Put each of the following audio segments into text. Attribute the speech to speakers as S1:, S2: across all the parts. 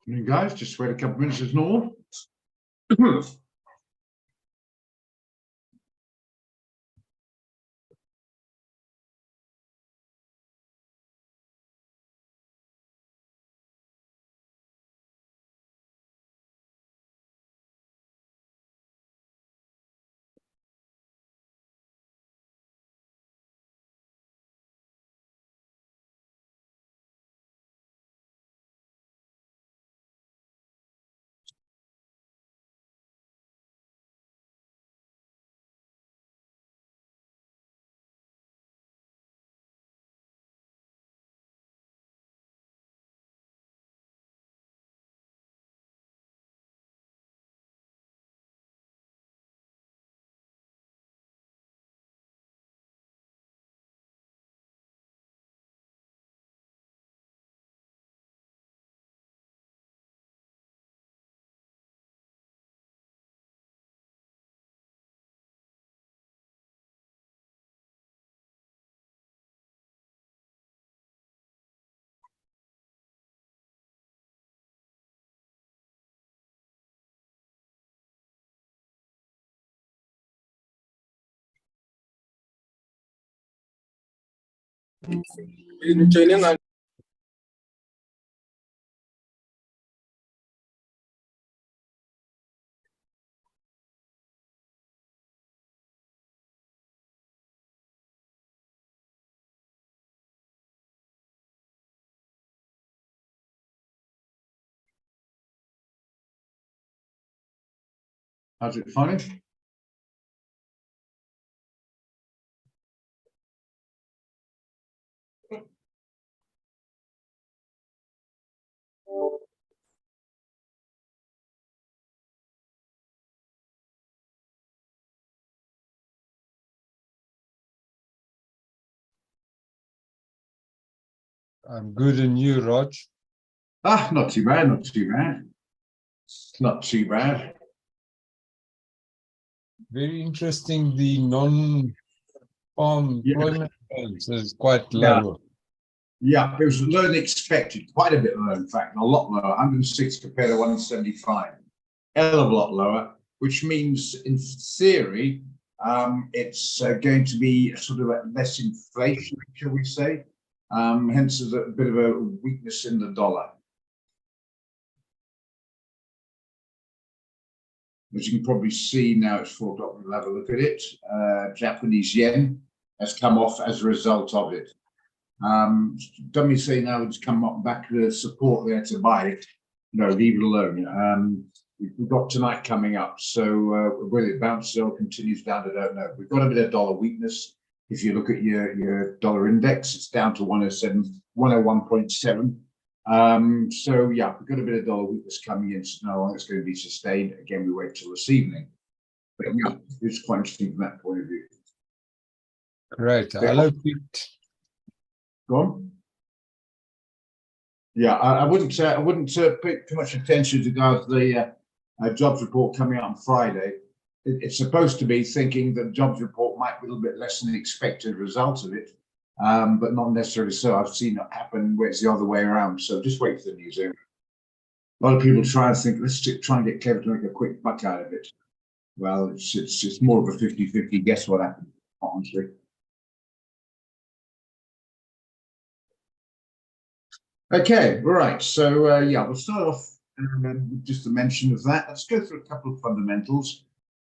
S1: You guys, just wait a couple of minutes as normal. How's it funny?
S2: I'm good, and you, Raj?
S1: Not too bad, not too bad. Not too bad.
S2: Very interesting. The non-farm employment rates is quite low.
S1: Yeah, it was lower than expected, quite a bit lower, in fact, a lot lower, 106 compared to 175. Hell of a lot lower, which means in theory, it's going to be sort of a less inflation, shall we say. Hence, there's a bit of a weakness in the dollar. As you can probably see now, it's 4 o'clock. We'll have a look at it. Japanese yen has come off as a result of it. Don't we say now it's come up back to the support there to buy it? No, leave it alone. We've got tonight coming up, so whether it bounces or continues down, I don't know. We've got a bit of dollar weakness. If you look at your dollar index, it's down to 107, 101.7. So yeah, we've got a bit of dollar weakness coming in. So no, it's going to be sustained. Again, we wait till this evening. But yeah, it's quite interesting from that point of view.
S2: Great. Hello, Pete.
S1: Go on. Yeah, I wouldn't pay too much attention to the jobs report coming out on Friday. It's supposed to be thinking that the jobs report might be a little bit less than the expected result of it, but not necessarily so. I've seen it happen where it's the other way around. So just wait for the news. A lot of people try and think, let's try and get clever to make a quick buck out of it. Well, it's more of a 50-50 guess what happened, honestly. Okay, right. So yeah, we'll start off with just a mention of that. Let's go through a couple of fundamentals.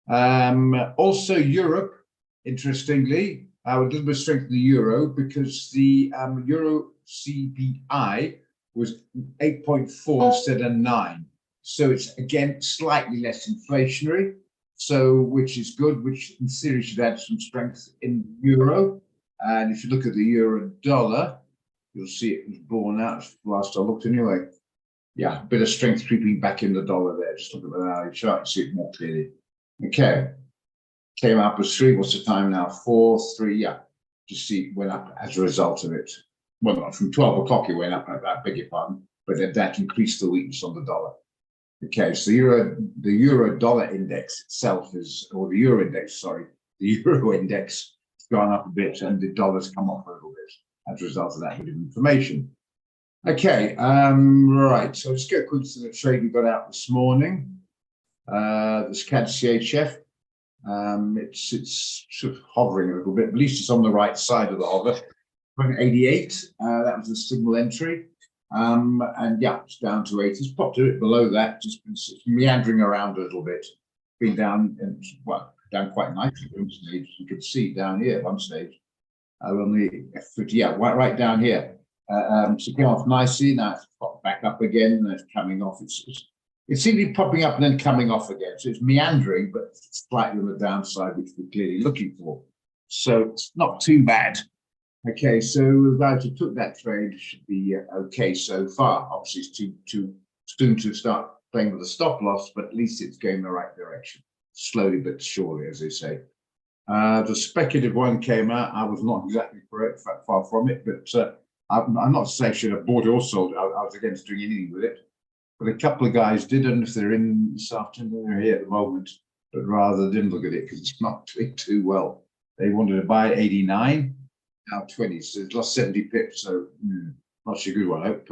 S1: Also, Europe, interestingly, with a little bit of strength in the euro because the euro CPI was 8.4 instead of 9. So it's again slightly less inflationary. So which is good, which in theory should add some strength in euro. And if you look at the euro dollar, you'll see it was borne out last I looked anyway. Yeah, a bit of strength creeping back in the dollar there. Just look at the hourly chart and see it more clearly. Okay, came up as 3. What's the time now? 4, 3. Yeah, just see it went up as a result of it. Well, not from 12 o'clock it went up. I beg your pardon, but that increased the weakness on the dollar. Okay, so the euro dollar index itself is, or the euro index, sorry, the euro index has gone up a bit, and the dollar's come off a little bit as a result of that bit of information. Okay, right. So let's go quickly to the trade we got out this morning. This CAD CHF. It's sort of hovering a little bit. At least it's on the right side of the hover. 88. That was the signal entry. And yeah, it's down to 8. It's popped a bit below that, just been meandering around a little bit. Been down and well, down quite nicely at one stage. You could see down here at one stage. On the F50, yeah, right down here. So it came off nicely. Now it's popped back up again, and it's coming off. It seems to be popping up and then coming off again. So it's meandering, but slightly on the downside, which we're clearly looking for. So it's not too bad. Okay, so the guys who took that trade should be okay so far. Obviously, it's too soon to start playing with a stop loss, but at least it's going in the right direction, slowly but surely, as they say. The speculative one came out. I was not exactly correct, far from it, but I'm not saying I should have bought or sold. I was against doing anything with it, but a couple of guys did, and if they're in this afternoon, they're here at the moment, but rather didn't look at it because it's not doing too well. They wanted to buy 89. Now 20, so it's lost 70 pips, so not such a good one. I hope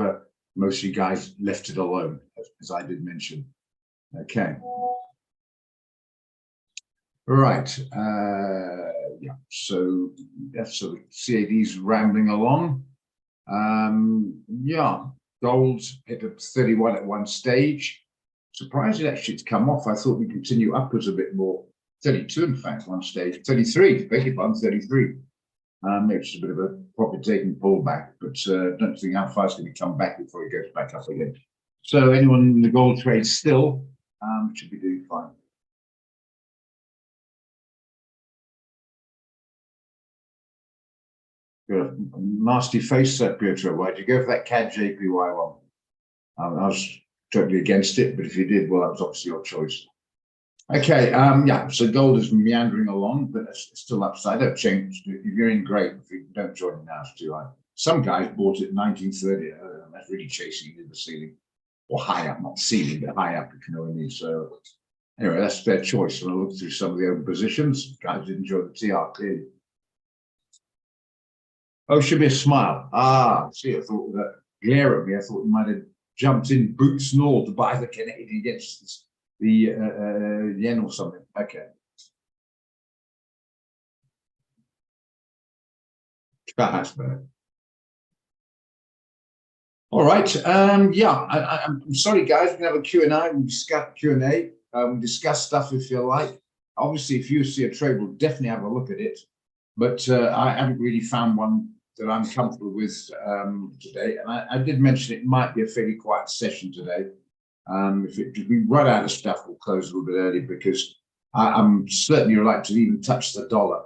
S1: most of you guys left it alone, as I did mention. Okay. Right. Yeah, so the CAD's rambling along. Yeah, gold hit at 31 at one stage. Surprisingly, actually, it's come off. I thought we'd continue upwards a bit more. 32, in fact, one stage. 33, beg your pardon, 33. Maybe it's a bit of a profit-taking pullback, but don't think how far it's going to come back before it goes back up again. So anyone in the gold trade still should be doing fine. Good. Nasty face set, Pietro. Why'd you go for that CAD JPY one? I was totally against it, but if you did, well, that was obviously your choice. Okay, yeah, so gold is meandering along, but it's still upside. Don't change. If you're in, great. If you don't join it now, it's too high. Some guys bought it in 1930. That's really chasing the ceiling, or high up, not ceiling, but high up, if you know what I mean. So anyway, that's their choice. When I look through some of the open positions, guys did enjoy the TR clearly. Oh, should be a smile. Ah, see, I thought that glare at me. I thought you might have jumped in boots and all to buy the Canadian against the yen or something. Okay. That's better. All right. Yeah, I'm sorry, guys. We can have a Q&A. We discuss Q&A. Discuss stuff if you like. Obviously, if you see a trade, we'll definitely have a look at it. But I haven't really found one that I'm comfortable with today. And I did mention it might be a fairly quiet session today. If we run out of stuff, we'll close a little bit early because I'm certainly like to even touch the dollar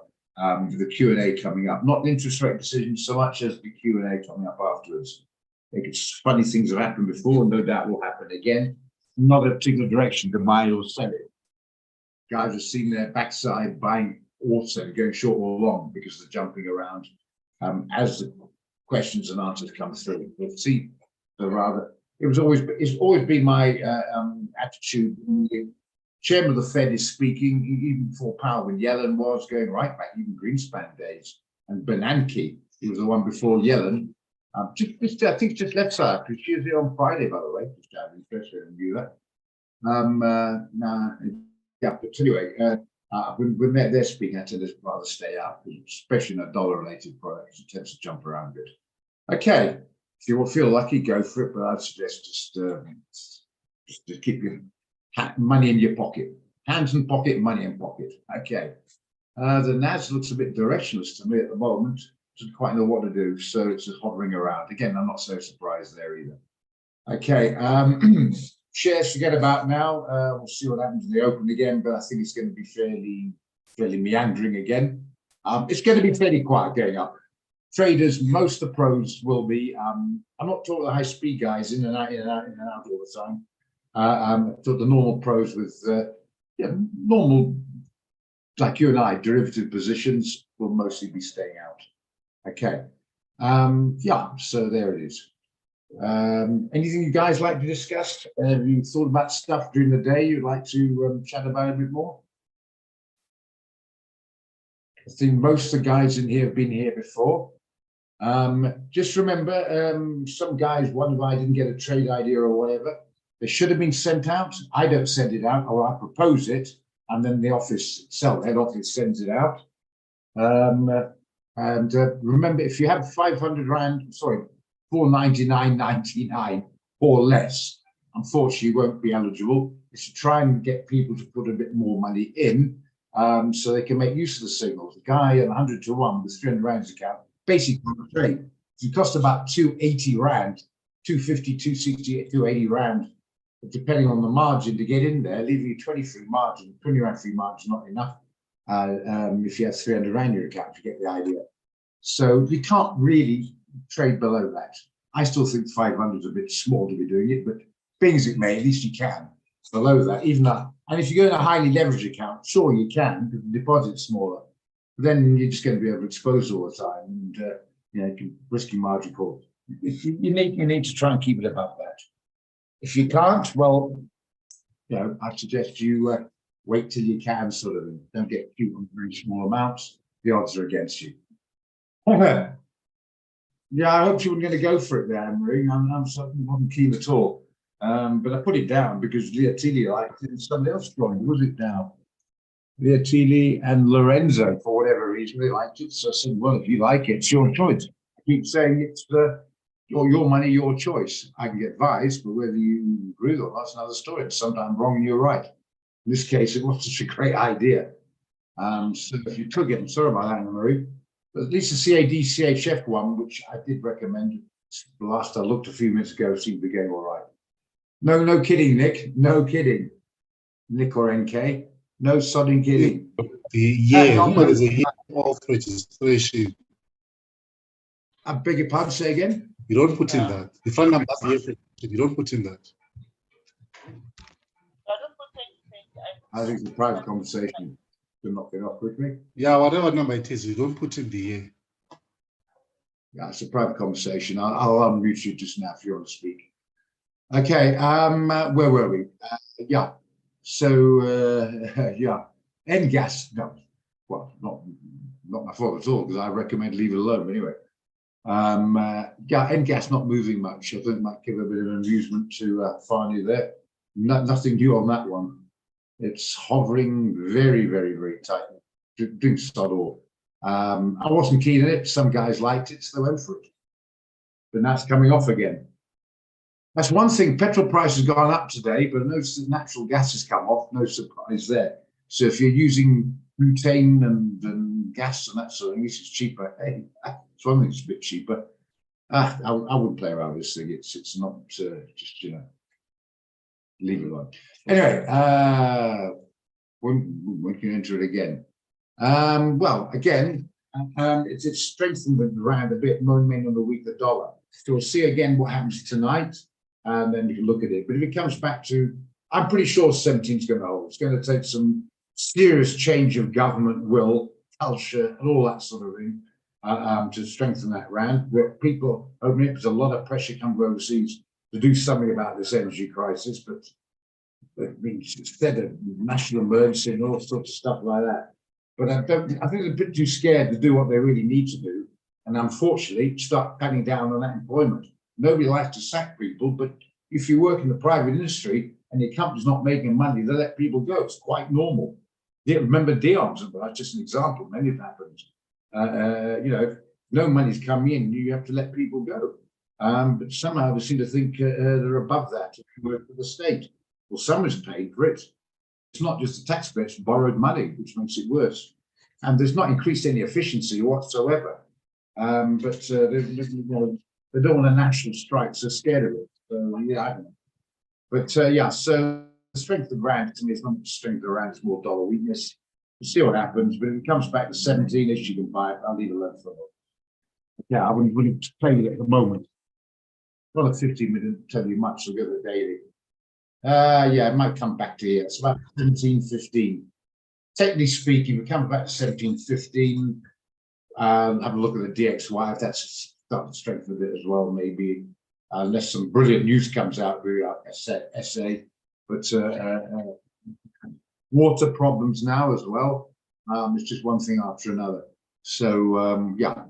S1: with the Q&A coming up. Not the interest rate decision so much as the Q&A coming up afterwards. I think it's funny things have happened before, and no doubt will happen again. Not a particular direction to buy or sell it. Guys have seen their backside buying also, going short or long because they're jumping around as the questions and answers come through. We'll see. So rather, it's always been my attitude. The chairman of the Fed is speaking, even before Powell, when Yellen was going right back, even Greenspan days, and Bernanke, he was the one before Yellen. I think just left side, because she was here on Friday, by the way, just out of interest, I didn't do that. Yeah, but anyway, when they're speaking, I tend to rather stay out, especially in a dollar-related product, it tends to jump around a bit. Okay, if you will feel lucky, go for it, but I'd suggest just keep your money in your pocket. Hands in pocket, money in pocket. Okay. The NAS looks a bit directionless to me at the moment. Doesn't quite know what to do, so it's just hovering around. Again, I'm not so surprised there either. Okay, shares forget about now. We'll see what happens in the open again, but I think it's going to be fairly meandering again. It's going to be fairly quiet going up. Traders, most of the pros will be. I'm not talking the high-speed guys in and out all the time. I'm talking the normal pros with normal, like you and I, derivative positions will mostly be staying out. Okay. Yeah, so there it is. Anything you guys like to discuss? Have you thought about stuff during the day you'd like to chat about a bit more? I think most of the guys in here have been here before. Just remember, some guys wonder why I didn't get a trade idea or whatever. They should have been sent out. I don't send it out, or I propose it, and then the office itself, head office, sends it out. Remember, if you have 500 rand, sorry, 499.99 or less, unfortunately, you won't be eligible. It's to try and get people to put a bit more money in, so they can make use of the signals. The guy at 100 to 1 with 300 rand account basically trade. It cost about 280 rand, 250, 260, 280 rand, depending on the margin to get in there, leaving you 20 free margin. 20 rand free margin not enough. If you have 300 rand in your account, you get the idea. So you can't really trade below that. I still think 500 is a bit small to be doing it, but being as it may, at least you can below that. Even that, and if you go in a highly leveraged account, sure you can, because the deposit's smaller. But then you're just going to be overexposed all the time, and you can risk your margin call. You need to try and keep it above that. If you can't, well, I suggest you wait till you can, sort of, don't get cute on very small amounts. The odds are against you. Yeah, I hoped you weren't going to go for it there, Anne-Marie. I'm certainly not keen at all. But I put it down because Leah Teeley liked it and somebody else joined. Was it now? Leah Teeley and Lorenzo, for whatever reason, they liked it. So I said, well, if you like it, it's your choice. I keep saying it's your money, your choice. I can get advice, but whether you agree with it or not, that's another story. Sometimes I'm wrong and you're right. In this case, it was such a great idea. So if you took it, I'm sorry about that, Anne-Marie. But at least the CAD CHF one, which I did recommend, the last I looked a few minutes ago, seemed to be going all right. No kidding, Nick. No kidding. Nick or NK. No sodding kidding.
S3: There's a year of registration.
S1: I beg your pardon, say again?
S3: You don't put in that. The phone number, you don't put in that.
S1: I think it's a private conversation. To knock it off quickly.
S3: Yeah, whatever number it is, you don't put in the year.
S1: Yeah, it's a private conversation. I'll unmute you just now if you want to speak. Okay, where were we? Yeah. So yeah, NGAS, no, well, not my fault at all, because I recommend leave it alone anyway. Yeah, NGAS not moving much. I think might give a bit of amusement to Farney there. Nothing new on that one. It's hovering very, very, very tight, doing sod all. I wasn't keen on it. Some guys liked it, so they went for it. But now it's coming off again. That's one thing. Petrol price has gone up today, but no natural gas has come off. No surprise there. So if you're using butane and gas and that sort of thing, it's cheaper. Hey, it's one thing that's a bit cheaper. I wouldn't play around with this thing. It's not just leave it alone. Anyway, when can you enter it again? Well, again, it's strengthened the rand a bit, mainly on the weaker dollar. So we'll see again what happens tonight, and then you can look at it. But if it comes back to, I'm pretty sure 17 is going to hold. It's going to take some serious change of government will, culture, and all that sort of thing to strengthen that rand. Where people, there's a lot of pressure coming from overseas to do something about this energy crisis, but it means instead of national emergency and all sorts of stuff like that. But I think they're a bit too scared to do what they really need to do, and unfortunately start cutting down on that employment. Nobody likes to sack people, but if you work in the private industry and your company's not making money, they let people go. It's quite normal. Yeah, remember Dion's, but that's just an example. Many of it happens. If no money's coming in, you have to let people go. But somehow they seem to think they're above that if you work for the state. Well, someone's paid for it. It's not just the taxpayer, it's borrowed money, which makes it worse. And there's not increased any efficiency whatsoever. But they don't want a national strike, so scared of it. So, yeah, I don't know. But yeah, so the strength of the rand to me is not the strength of the rand, it's more dollar weakness. We'll see what happens. But if it comes back to 17-ish, you can buy it. I'll leave it alone for a while. Yeah, I wouldn't play with it at the moment. Not a 15-minute tell you much, I'll go to the daily. Yeah, it might come back to here. It's about 17.15. Technically speaking, we come back to 17.15. Have a look at the DXY. If that's starting to strengthen a bit as well, maybe. Unless some brilliant news comes out, we are SA. But water problems now as well. It's just one thing after another. So yeah.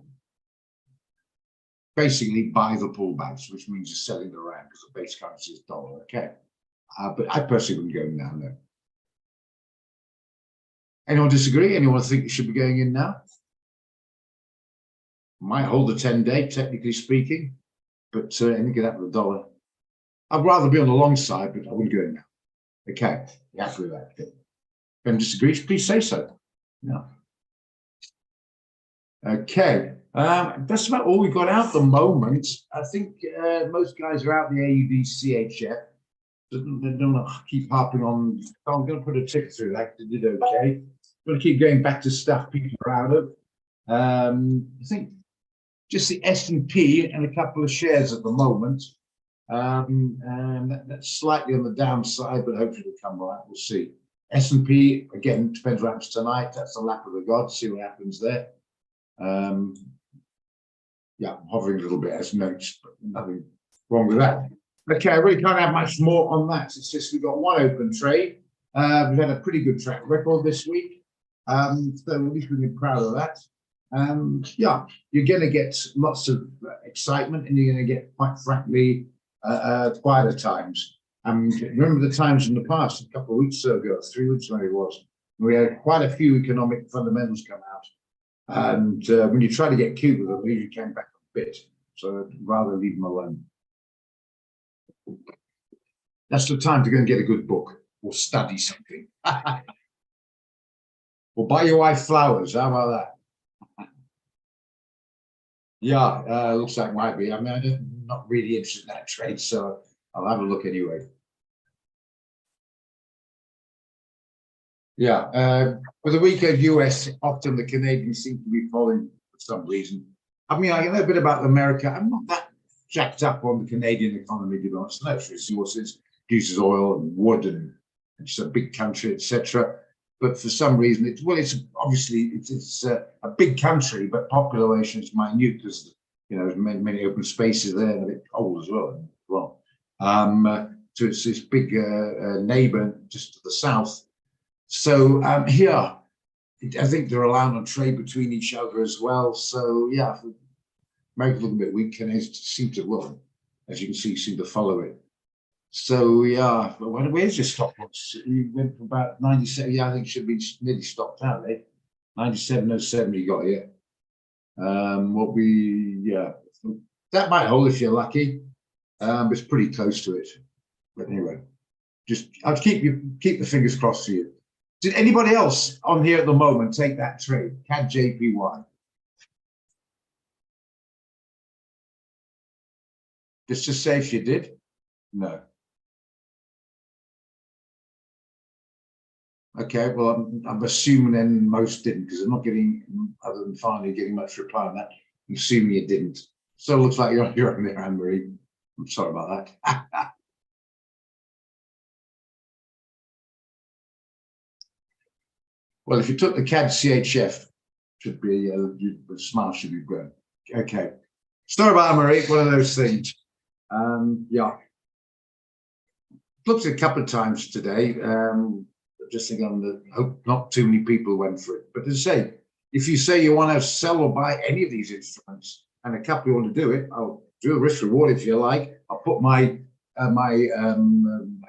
S1: basically buy the pullbacks, which means you're selling the rand because the base currency is dollar. Okay, but I personally wouldn't go now. No. Anyone disagree? Anyone think you should be going in now? Might hold the 10-day, technically speaking, but anything could happen with the dollar. I'd rather be on the long side, but I wouldn't go in now. Okay, you happy with that? If anyone disagrees, please say so. No. Okay, that's about all we've got out at the moment. I think most guys are out the AUD CHF. They don't keep harping on. I'm going to put a tick through that. They did okay. I'm going to keep going back to stuff people are out of. I think just the S&P and a couple of shares at the moment. And that's slightly on the downside, but hopefully it'll come right. We'll see. S&P, again, depends what happens tonight. That's the lap of the gods. See what happens there. Yeah, I'm hovering a little bit as notes, but nothing wrong with that. Okay, I really can't have much more on that. It's just we've got one open trade. We've had a pretty good track record this week. So at least we can be proud of that. Yeah, you're going to get lots of excitement, and you're going to get, quite frankly, quieter times. And remember the times in the past, a couple of weeks ago, 3 weeks ago it was, we had quite a few economic fundamentals come out. And when you try to get cute with them, they usually came back a bit. So I'd rather leave them alone. That's the time to go and get a good book or study something. Or buy your wife flowers. How about that? Yeah, looks like it might be. I mean, I'm not really interested in that trade, so I'll have a look anyway. Yeah, with the weaker US, often the Canadians seem to be falling for some reason. I mean, I know a bit about America. I'm not that jacked up on the Canadian economy, to be honest. No, it's resources, uses oil and wood, and it's a big country, etc. But for some reason, it's obviously it's a big country, but population is minute because there's many open spaces there and a bit cold as well. So it's this big neighbor just to the south. So here, I think they're allowed on trade between each other as well. So yeah, America's a little bit weak, and it seem to, well, as you can see, seem to follow it. So yeah, but where's your stop loss? You went for about 97. Yeah, I think it should be nearly stopped out, eh? 97.07 you got here. That might hold if you're lucky. But it's pretty close to it. But anyway, I'll keep the fingers crossed for you. Did anybody else on here at the moment take that trade? CAD JPY? Just to say if you did? No. Okay, well, I'm assuming then most didn't, because I'm not getting, other than finally getting much reply on that. I'm assuming you didn't. So it looks like you're on there, Anne-Marie. I'm sorry about that. Well, if you took the CAD CHF, should be the smile should be good. Okay. Sorry about Anne-Marie, one of those things. Yeah. Looked at a couple of times today. Just thinking hope not too many people went for it. But as I say, if you say you want to sell or buy any of these instruments, and a couple want to do it, I'll do a risk reward if you like. I'll put my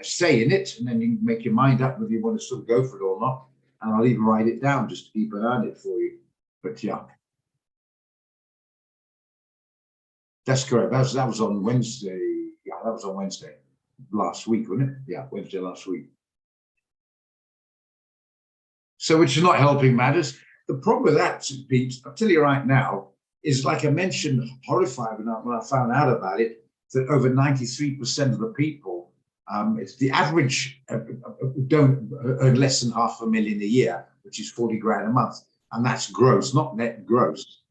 S1: say in it, and then you can make your mind up whether you want to sort of go for it or not. And I'll even write it down just to keep an eye on it for you. But yeah, that's correct. That was on Wednesday. Yeah, that was on Wednesday last week, wasn't it? Yeah, Wednesday last week. So, which is not helping matters. The problem with that, Pete, I'll tell you right now, is like I mentioned, horrified when I found out about it, that over 93% of the people, it's the average don't earn less than $500,000 a year, which is 40 grand a month, and that's gross, not net, gross.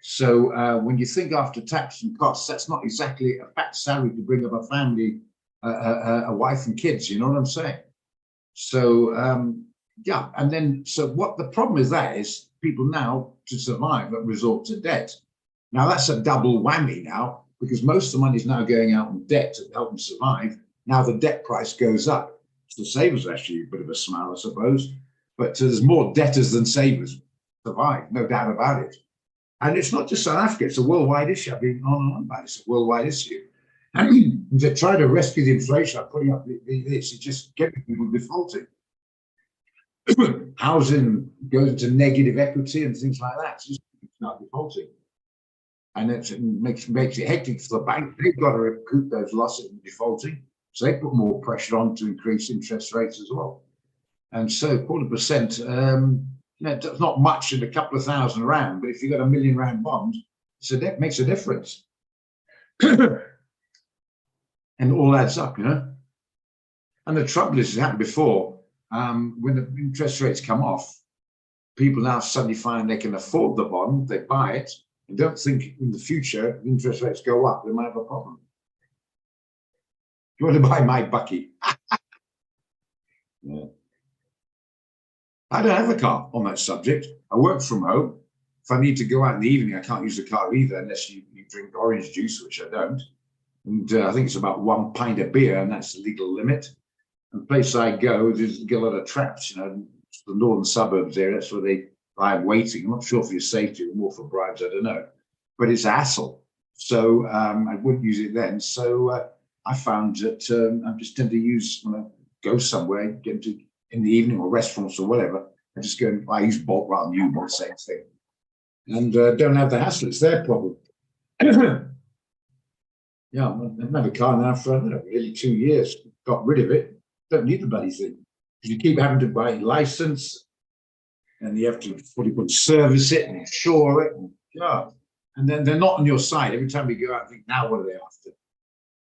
S1: So when you think after tax and costs, that's not exactly a fat salary to bring up a family, a wife and kids. You know what I'm saying? So yeah, and then so what the problem is that is people now to survive resort to debt. Now that's a double whammy now, because most of the money is now going out in debt to help them survive. Now the debt price goes up. So savers are actually a bit of a smile, I suppose. But there's more debtors than savers survive, no doubt about it. And it's not just South Africa, it's a worldwide issue. I've been on and on about it. It's a worldwide issue. And to try to rescue the inflation by putting up this, is just getting people defaulting. Housing goes into negative equity and things like that. It's just not defaulting. And it makes it hectic for the bank. They've got to recoup those losses in defaulting. So they put more pressure on to increase interest rates as well. And so 0.25%, it's not much in a couple of thousand rand, but if you've got $1 million bond, so that makes a difference. And it all adds up, And the trouble is, it happened before, when the interest rates come off, people now suddenly find they can afford the bond, they buy it, and don't think in the future, if interest rates go up, they might have a problem. You want to buy my Bucky? Yeah. I don't have a car on that subject. I work from home. If I need to go out in the evening, I can't use the car either unless you drink orange juice, which I don't. And I think it's about 1 pint of beer, and that's the legal limit. And the place I go, there's a lot of traps, the northern suburbs there. That's where they lie waiting. I'm not sure for your safety or more for bribes, I don't know. But it's a hassle. So I wouldn't use it then. So I found that I just tend to use when I go somewhere, get into in the evening or restaurants or whatever, I just go and I use Bolt rather than U-Bolt, same thing. And don't have the hassle, it's their problem. Yeah, I've had a car now for nearly 2 years, got rid of it, don't need the bloody thing. You keep having to buy a license and you have to service it and insure it. And then they're not on your side. Every time you go out, I think, now what are they after?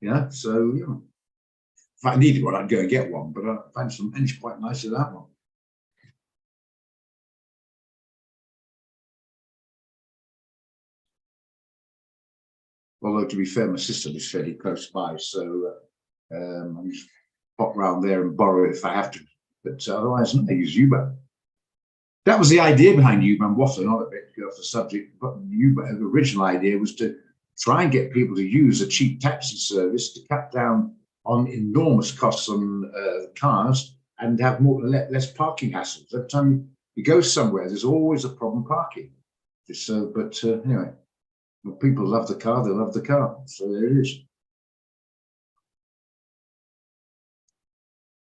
S1: Yeah, so, if I needed one, I'd go and get one, but I found some engine quite nice with that one. Although, to be fair, my sister lives fairly close by, so I just pop round there and borrow it if I have to. But otherwise, I use Uber. That was the idea behind Uber. I'm waffling on a bit to go off the subject, but Uber, the original idea was to try and get people to use a cheap taxi service to cut down on enormous costs on cars and have less parking hassles. Every time you go somewhere, there's always a problem parking. But anyway, when people love the car, they love the car. So there it is.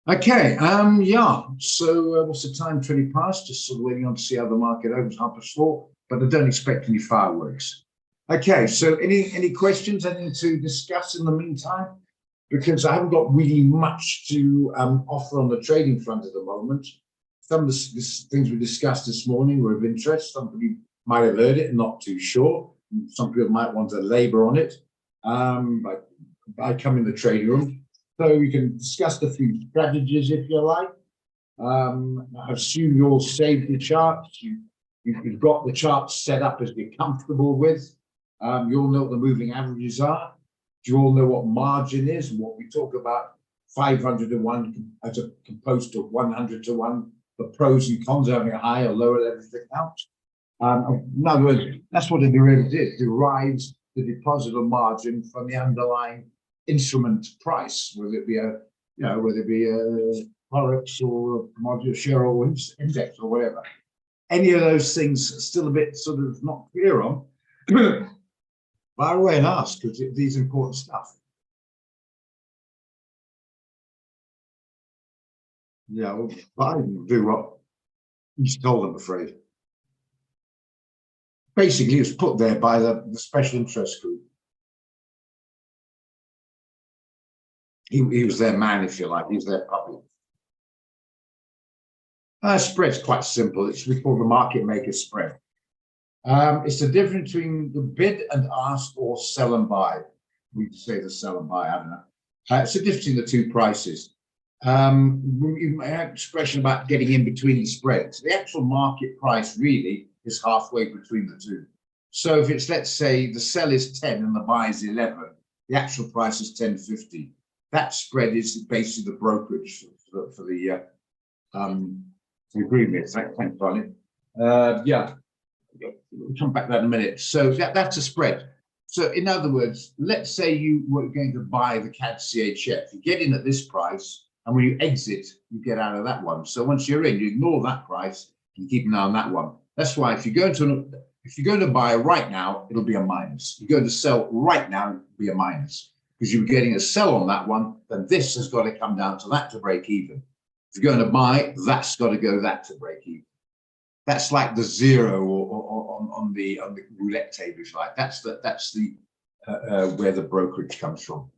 S1: Okay, yeah. So what's the time? 20 past. Just sort of waiting on to see how the market opens, 4:30. But I don't expect any fireworks. Okay, so any questions? Anything to discuss in the meantime? Because I haven't got really much to offer on the trading front at the moment. Some of the things we discussed this morning were of interest. Some people might have heard it and not too sure. Some people might want to labor on it. But I come in the trading room. So we can discuss the few strategies if you like. I assume you all saved the charts. You've got the charts set up as you're comfortable with. You all know what the moving averages are. Do you all know what margin is and what we talk about 500 to 1 as opposed to 100 to 1, the pros and cons of having a higher or lower than everything else? In other words, that's what a derivative is, derives the deposit of margin from the underlying instrument price, whether it be a Forex or a commodity, share or index or whatever. Any of those things still a bit sort of not clear on. Fire away and ask, because these important stuff. Yeah, well, I didn't do what he's told, I'm afraid. Basically, it was put there by the special interest group. He was their man, if you like. He was their puppy. Spread's quite simple. It's we call the market maker spread. It's the difference between the bid and ask or sell and buy. We say the sell and buy, I don't know. It's the difference between the two prices. You had an expression about getting in between the spreads. The actual market price really is halfway between the two. So if it's, let's say, the sell is 10 and the buy is 11, the actual price is 10.50. That spread is basically the brokerage for the agreement. Thanks, Barney. Yeah. We'll come back to that in a minute. So that's a spread. So in other words, let's say you were going to buy the CAD CHF. You get in at this price, and when you exit, you get out of that one. So once you're in, you ignore that price and keep an eye on that one. That's why if If you're going to buy right now, it'll be a minus. You're going to sell right now, it'll be a minus. Because you're getting a sell on that one, then this has got to come down to that to break even. If you're going to buy, that's got to go that to break even. That's like the zero or on the roulette table, if you like. That's the where the brokerage comes from.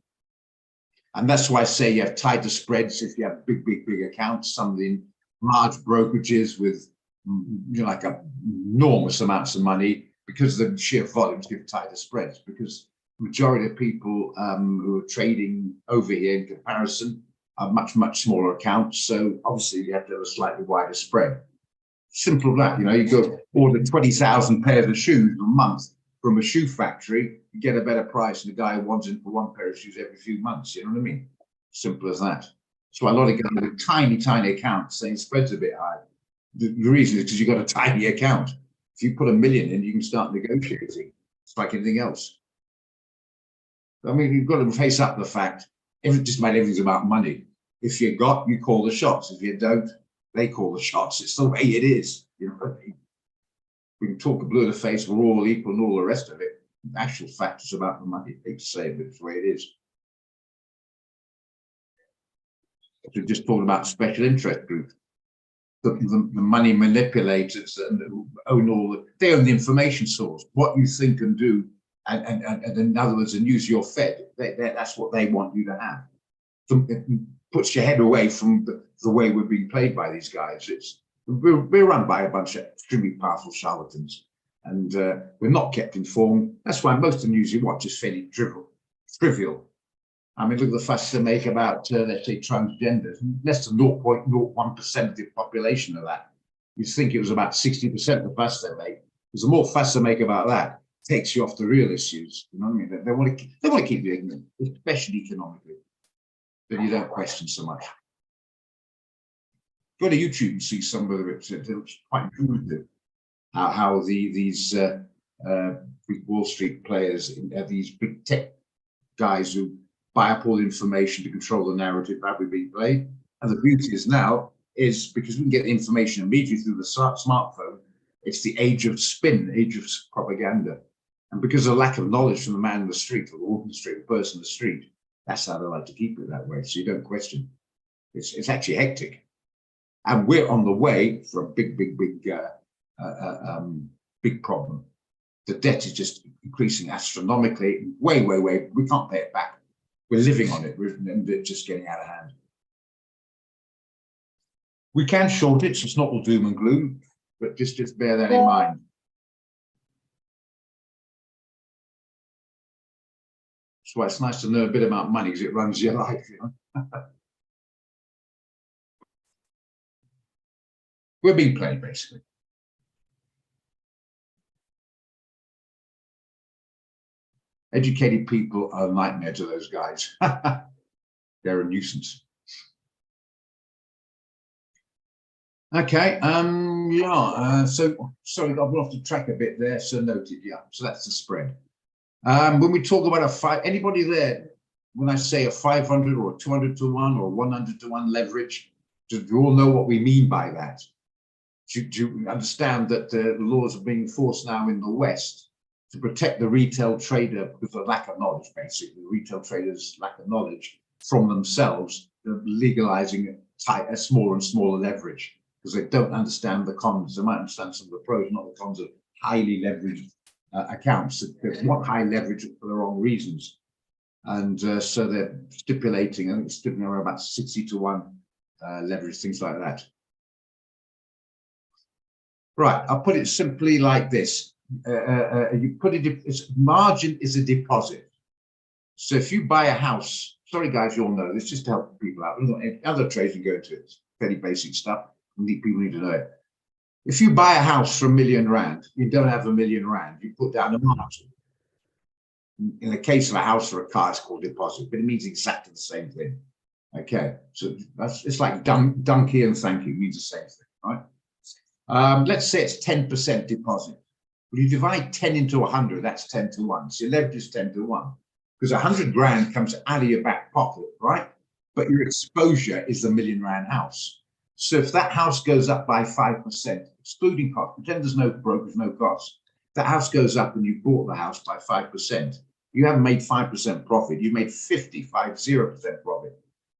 S1: And that's why I say you have tighter spreads if you have big accounts. Some of the large brokerages with like enormous amounts of money, because the sheer volumes give tighter spreads, because the majority of people who are trading over here in comparison are much smaller accounts. So obviously you have to have a slightly wider spread. Simple as that, you go order 20,000 pairs of shoes a month from a shoe factory, you get a better price than the guy who wants it for one pair of shoes every few months. You know what I mean? Simple as that. So a lot of guys with tiny accounts saying spreads a bit high. The reason is because you've got a tiny account. If you put $1 million in, you can start negotiating. It's like anything else. I mean, you've got to face up the fact, everything's about money. If you got, you call the shots. If you don't, they call the shots. It's the way it is. You know what I mean? We can talk a blue in the face, we're all equal and all the rest of it. The actual fact is about the money. They say, but it's the way it is. We're just talking about special interest groups. The money manipulators and own they own the information source. What you think and do, and in other words, and use your Fed. That's what they want you to have. So it puts your head away from the way we're being played by these guys. We're run by a bunch of extremely powerful charlatans, and we're not kept informed. That's why most of the news you watch is fairly trivial. I mean, look at the fuss they make about, let's say, transgenders. Less than 0.01% of the population of that. You'd think it was about 60% of the fuss they make. Because the more fuss they make about that, it takes you off the real issues. You know what I mean? They want to keep you ignorant, especially economically. Then you don't question so much. Go to YouTube and see some of it. It's quite intuitive how these big Wall Street players, these big tech guys who buy up all the information to control the narrative that we've been played. And the beauty is now is because we can get the information immediately through the smartphone. It's the age of spin, age of propaganda. And because of lack of knowledge from the man in the street, or the woman in the street, the person in the street, that's how they like to keep it that way. So you don't question. It's actually hectic. And we're on the way for a big problem. The debt is just increasing astronomically, way. We can't pay it back. We're living on it, and it's just getting out of hand. We can short it, so it's not all doom and gloom, but just bear that in mind. That's why it's nice to know a bit about money, because it runs your life, you know. We're being played, basically. Educated people are a nightmare to those guys. They're a nuisance. Okay, so sorry, I've gone off the track a bit there, so noted, yeah. So that's the spread. When we talk about anybody there, when I say a 500 or a 200 to 1 or 100 to 1 leverage, do you all know what we mean by that? Do you understand that the laws are being enforced now in the West to protect the retail trader because of lack of knowledge, basically. The retail traders' lack of knowledge from themselves, legalizing a smaller and smaller leverage because they don't understand the cons. They might understand some of the pros, not the cons of highly leveraged accounts. They want high leverage for the wrong reasons. And so they're stipulating, I think it's stipulating around about 60 to 1 leverage, things like that. Right, I'll put it simply like this. You put it, margin is a deposit. So if you buy a house, sorry guys, you all know this, just to help people out. Other trades can go into it, it's fairly basic stuff. People need to know it. If you buy a house for R1 million, you don't have R1 million, you put down a margin. In the case of a house or a car, it's called deposit, but it means exactly the same thing. Okay, so it's like donkey and thank you, means the same thing, right? Let's say it's 10% deposit. When you divide 10 into 100, that's 10 to 1. So your leverage is 10 to 1. Because 100 grand comes out of your back pocket, right? But your exposure is the R1 million house. So if that house goes up by 5%, excluding cost, pretend there's no brokers, no costs, The house goes up and you bought the house by 5%. You haven't made 5% profit. You've made 50% profit,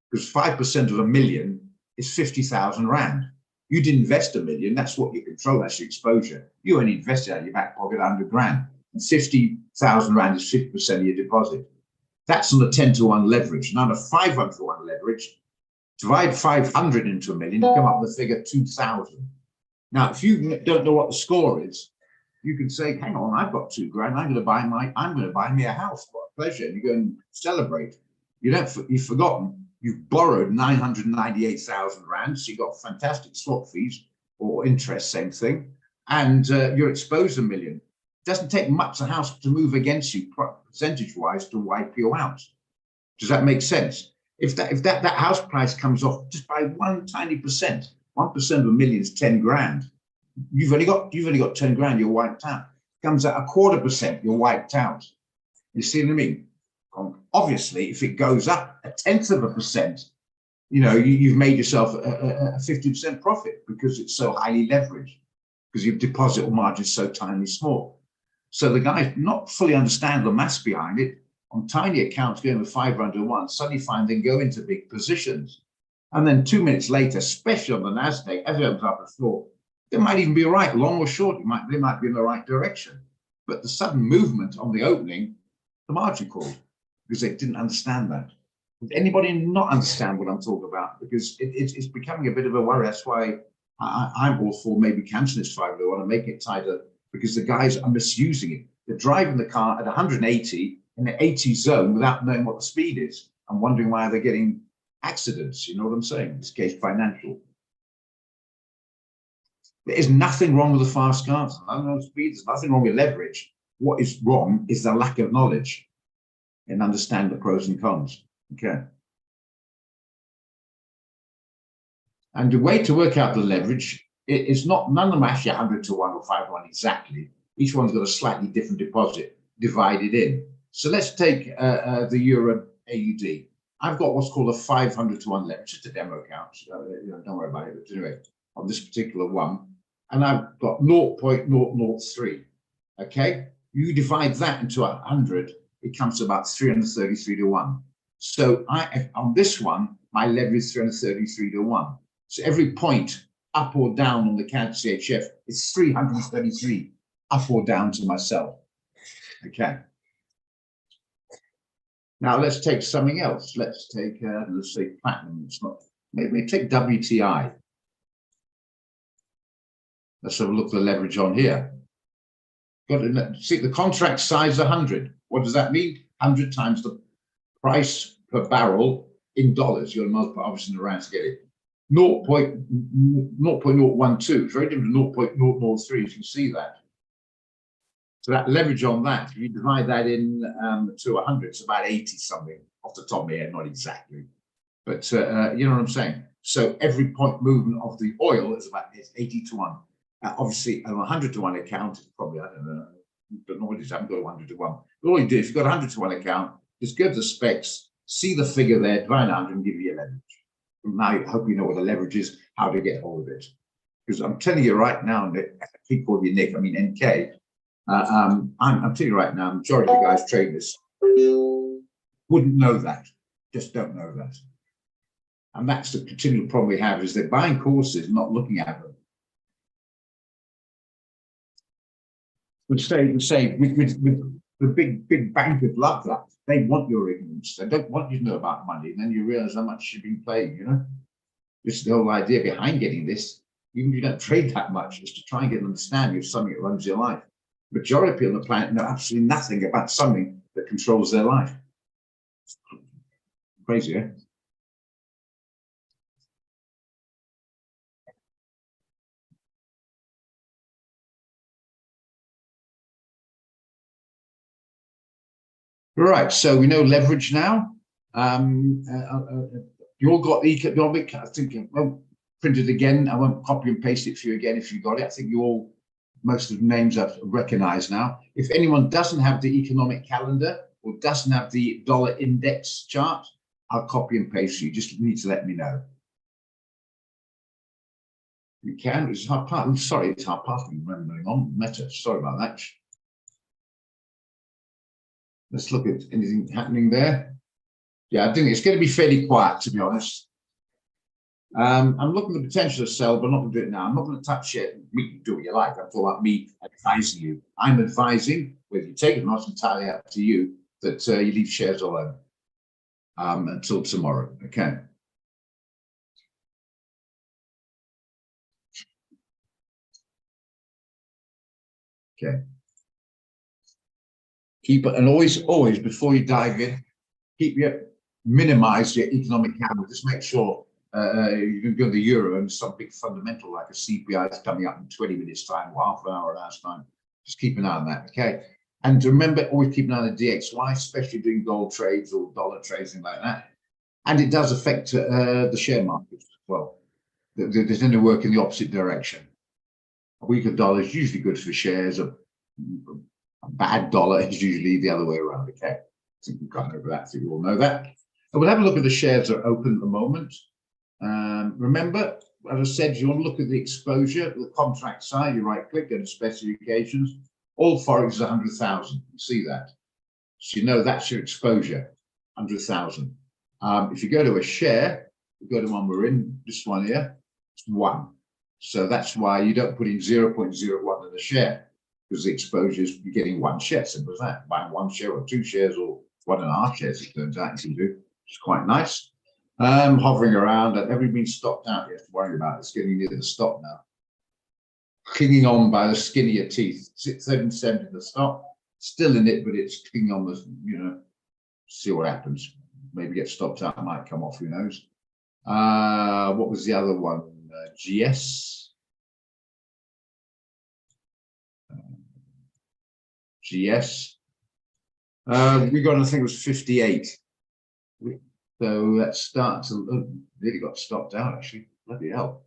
S1: because 5% of a million is 50,000 rand. You didn't invest a million. That's what you control. That's your exposure. You only invested out of your back pocket 100 grand. And 50,000 rand is 50% of your deposit. That's on a 10-to-1 leverage. Now, on a 500-to-1 leverage, divide 500 into a million, you come up with the figure 2,000. Now, if you don't know what the score is, you can say, hang on, I've got 2 grand. I'm going to buy me a house. What a pleasure. And you go and celebrate. You've forgotten, you've borrowed 998,000 rand. So you've got fantastic swap fees or interest, same thing. And you're exposed a million. It doesn't take much a house to move against you percentage-wise to wipe you out. Does that make sense? If that house price comes off just by one tiny percent, 1% of a million is 10 grand. You've only got 10 grand, you're wiped out. Comes at 0.25%, you're wiped out. You see what I mean? Obviously, if it goes up 0.1%, you've made yourself a 50% profit because it's so highly leveraged, because your deposit or margin is so tiny small. So the guys not fully understand the maths behind it. On tiny accounts going with 500 to 1, suddenly find they go into big positions. And then 2 minutes later, especially on the NASDAQ, as it opens up a floor, they might even be right, long or short, they might be in the right direction. But the sudden movement on the opening, the margin called, because they didn't understand that. Does anybody not understand what I'm talking about? Because it's becoming a bit of a worry. That's why I'm all for maybe cancelling this 501 and making it tighter, because the guys are misusing it. They're driving the car at 180 in the 80 zone without knowing what the speed is and wondering why they're getting accidents. You know what I'm saying? In this case, financial. There is nothing wrong with the fast cars. Nothing wrong with speed. There's nothing wrong with leverage. What is wrong is the lack of knowledge and understand the pros and cons. Okay. And the way to work out the leverage is none of them actually 100 to 1 or 5 to 1 exactly. Each one's got a slightly different deposit divided in. So let's take the Euro AUD. I've got what's called a 500 to 1 leverage, just a demo account. So, don't worry about it. But anyway, on this particular one, and I've got 0.003. Okay, you divide that into 100, it comes to about 333 to 1. So on this one, my leverage is 333 to 1. So every point up or down on the CAD CHF is 333 up or down to myself. Okay. Now let's take something else. Let's take, let's say platinum. It's not. Maybe take WTI. Let's have a look at the leverage on here. Got to see the contract size 100. What does that mean? 100 times the price per barrel in dollars. You're multiply obviously in the rand to get it. 0.012. Very different to 0.003. You can see that. So that leverage on that, you divide that in to 100, it's about 80 something off the top of my head, not exactly, but you know what I'm saying. So every point movement of the oil is about 80 to 1. Obviously, an 100 to 1 account is probably, I don't know what it is. I haven't got a 100 to 1. But all you do, if you've got a 100 to 1 account, just go to the specs, see the figure there, divide 100 and give you your leverage. Now I hope you know what the leverage is, how to get hold of it. Because I'm telling you right now, Nick, I keep calling you Nick, I mean NK. I'm telling you right now, majority of the guys trading this wouldn't know that, just don't know that. And that's the continual problem we have, is they're buying courses, not looking at them. Would say with the big bankers love that. They want your ignorance. They don't want you to know about money. And then you realize how much you've been playing, you know? This is the whole idea behind getting this, even if you don't trade that much, is to try and get an understanding of something that runs your life. Majority of people on the planet know absolutely nothing about something that controls their life. Crazy, eh? Right, so we know leverage now. You all got the economic, I think, well, printed again. I won't copy and paste it for you again if you got it. I think you all, most of the names I've recognized now. If anyone doesn't have the economic calendar or doesn't have the dollar index chart, I'll copy and paste you. Just need to let me know. You can, it's hard part. I'm sorry, it's hard part. I'm running on Meta. Sorry about that. Let's look at anything happening there. Yeah, I think it's going to be fairly quiet, to be honest. I'm looking at the potential to sell, but not going to do it now. I'm not going to touch it. You can do what you like. I'm talking about me advising you. I'm advising, whether you take it or not, it's entirely up to you, that you leave shares alone until tomorrow. Okay. Okay. Keep it, and always before you dive in, minimize your economic gamble. Just make sure you can go to the euro and some big fundamental like a CPI is coming up in 20 minutes time or half an hour's time. Just keep an eye on that, okay? And remember, always keep an eye on the DXY, especially doing gold trades or dollar trades and like that. And it does affect the share markets as well. There's going to work in the opposite direction. A weaker dollar is usually good for shares. A bad dollar is usually the other way around, okay? I think we've gone over that, so you all know that. So we'll have a look at the shares that are open at the moment. Remember, as I said, you want to look at the exposure, the contract side, you right click, go to specifications. All Forex is 100,000, you see that. So you know that's your exposure, 100,000. If you go to a share, you go to one we're in, this one here, it's 1. So that's why you don't put in 0.01 in the share, because the exposure is you're getting 1 share, simple as that. Buying 1 share or 2 shares or 1.5 shares, it turns out you can do. It's quite nice. Hovering around, and everything been stopped out, you have to worry about it. It's getting near the stop now. Clinging on by the skin of your teeth. 7% in the stop, still in it, but it's clinging on the, you know, see what happens. Maybe get stopped out, might come off, who knows. What was the other one? GS. GS. We got, I think it was 58. So that starts to really got stopped out actually. Bloody hell.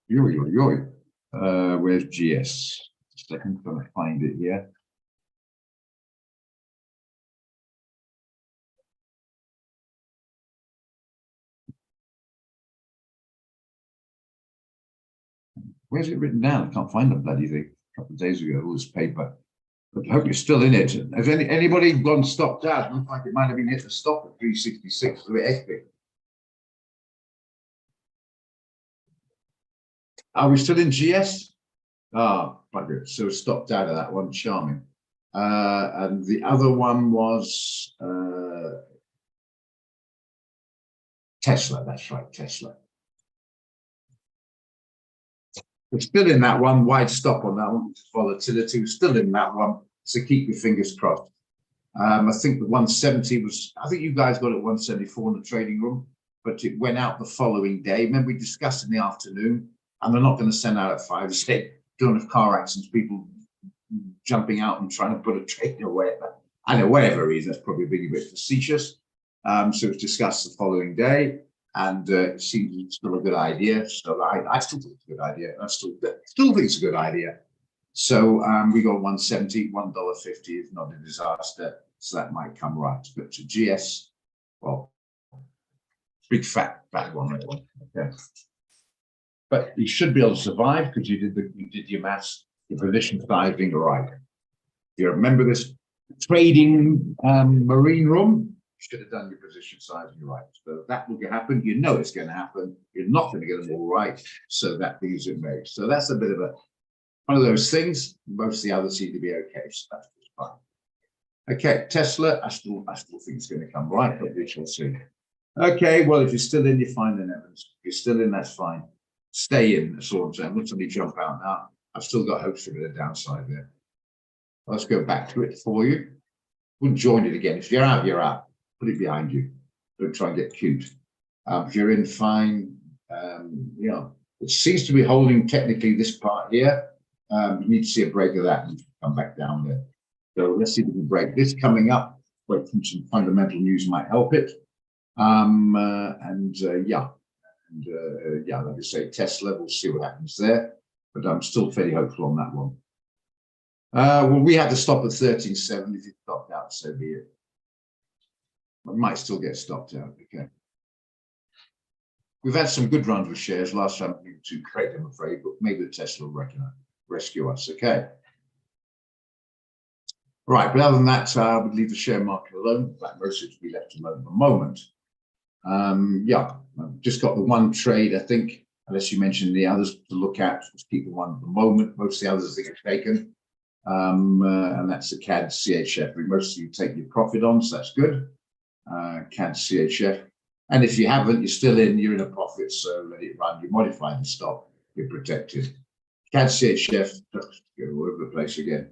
S1: Where's GS? Second, I'm gonna find it here. Where's it written down? I can't find the bloody thing. A couple of days ago, all this paper. But I hope you're still in it. Has anybody gone stopped out? It looks like it might have been hit the stop at 366. It's a bit hectic. Are we still in GS? Ah, bugger. So stopped out of that one. Charming. And the other one was Tesla. That's right, Tesla. We're still in that one, wide stop on that one, volatility. We're still in that one, so keep your fingers crossed. I think the 170 was, I think you guys got it 174 in the trading room, but it went out the following day. Remember, we discussed in the afternoon, and they're not going to send out at 5. They don't have car accidents, people jumping out and trying to put a trade away. I know, whatever reason, that's probably being a bit facetious. So it's discussed the following day. And it seems still a good idea. So I still think it's a good idea. I still think it's a good idea. So we got 170, $1.50 is not a disaster. So that might come right. But to GS, well, big fat one. That one. Okay. But you should be able to survive because you did your maths, your position size being right. You remember this trading marine room? Should have done your position size and you're right. So that will happen. You know it's going to happen. You're not going to get them all right. So that leaves it made. So that's a bit of one of those things. Most of the others seem to be okay. So that's just fine. Okay, Tesla, I still think it's going to come right, but we shall see. Okay, well, if you're still in, you're fine then, Evans. If you're still in, that's fine. Stay in, that's all I'm saying. Not suddenly jump out now. I've still got hopes for a bit of downside there. Let's go back to it for you. We'll join it again. If you're out, you're out. Put it behind you. Don't try and get cute. If you're in, fine. You know, it seems to be holding technically this part here. You need to see a break of that and come back down there. So let's see if we can break this coming up. Wait for some fundamental news might help it. Yeah, like I say, Tesla. We'll see what happens there. But I'm still fairly hopeful on that one. Well, we had to stop at 13.7. If it stopped out, so be it. We might still get stopped out. Okay. We've had some good runs with shares. Last time we were too great, I'm afraid, but maybe the Tesla will rescue us. Okay. Right, but other than that, I would leave the share market alone. In fact, most of it to be left alone at the moment. Yeah, I've just got the one trade, I think, unless you mentioned the others to look at. Just keep the one at the moment. Most of the others I think are taken. And that's the CAD CHF. Most of you take your profit on, so that's good. CAD CHF. And if you haven't, you're still in, you're in a profit, so let it run. You modify the stop, you're protected. CAD CHF, go all over the place again.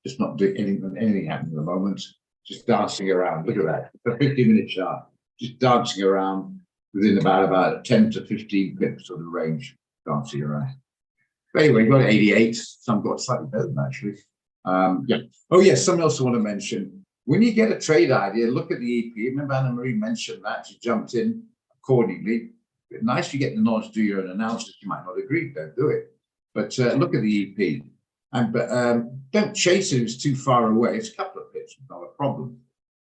S1: Just not doing anything happening at the moment. Just dancing around. Look at that. The 50-minute chart. Just dancing around within about 10 to 15 pips of the range, dancing around. But anyway, got 88. Some got slightly better than that, actually. Yeah. Oh, yes, something else I want to mention. When you get a trade idea, look at the EP. Remember Anna-Marie mentioned that. She jumped in accordingly. But nice you get the knowledge to do your own analysis. You might not agree, don't do it. But look at the EP. And don't chase it if it's too far away. It's a couple of pips, not a problem.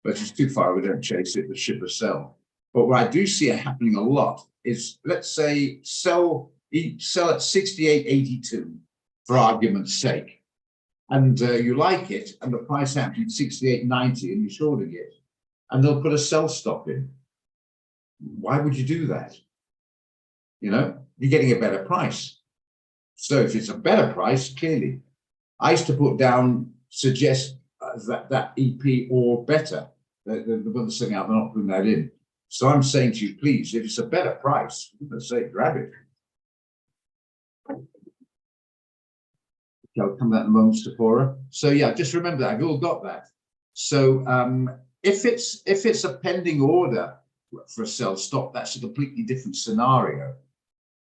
S1: But if it's too far away, don't chase it, the ship or sell. But what I do see it happening a lot is, let's say, sell at 68.82 for argument's sake. And you like it, and the price happens at 68.90 and you're shorting it, and they'll put a sell stop in. Why would you do that? You know, you're getting a better price. So if it's a better price, clearly, I used to put down, suggest that EP or better. The ones saying out, they're not putting that in. So I'm saying to you, please, if it's a better price, let's say grab it. I'll come to that in a moment, Sephora. So yeah, just remember that. I've all got that. So if it's a pending order for a sell stop, that's a completely different scenario.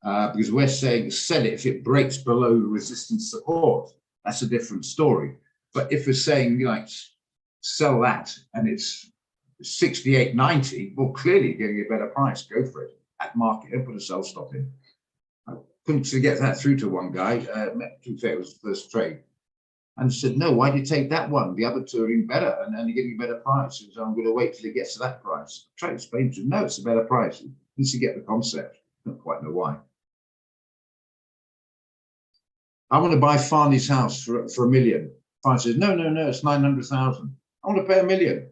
S1: Because we're saying sell it if it breaks below resistance support. That's a different story. But if we're saying like sell that and it's 68.90, well, clearly you're getting a better price. Go for it at market and put a sell stop in. I couldn't get that through to one guy. To be fair, it was the first trade, and said, "No, why do you take that one? The other two are even better, and you're getting a better price." So I'm going to wait till it gets to that price. Try to explain to him, no, it's a better price. Once you get the concept, don't quite know why. I want to buy Farney's house for $1 million. Farney says, no, it's 900,000. I want to pay $1 million.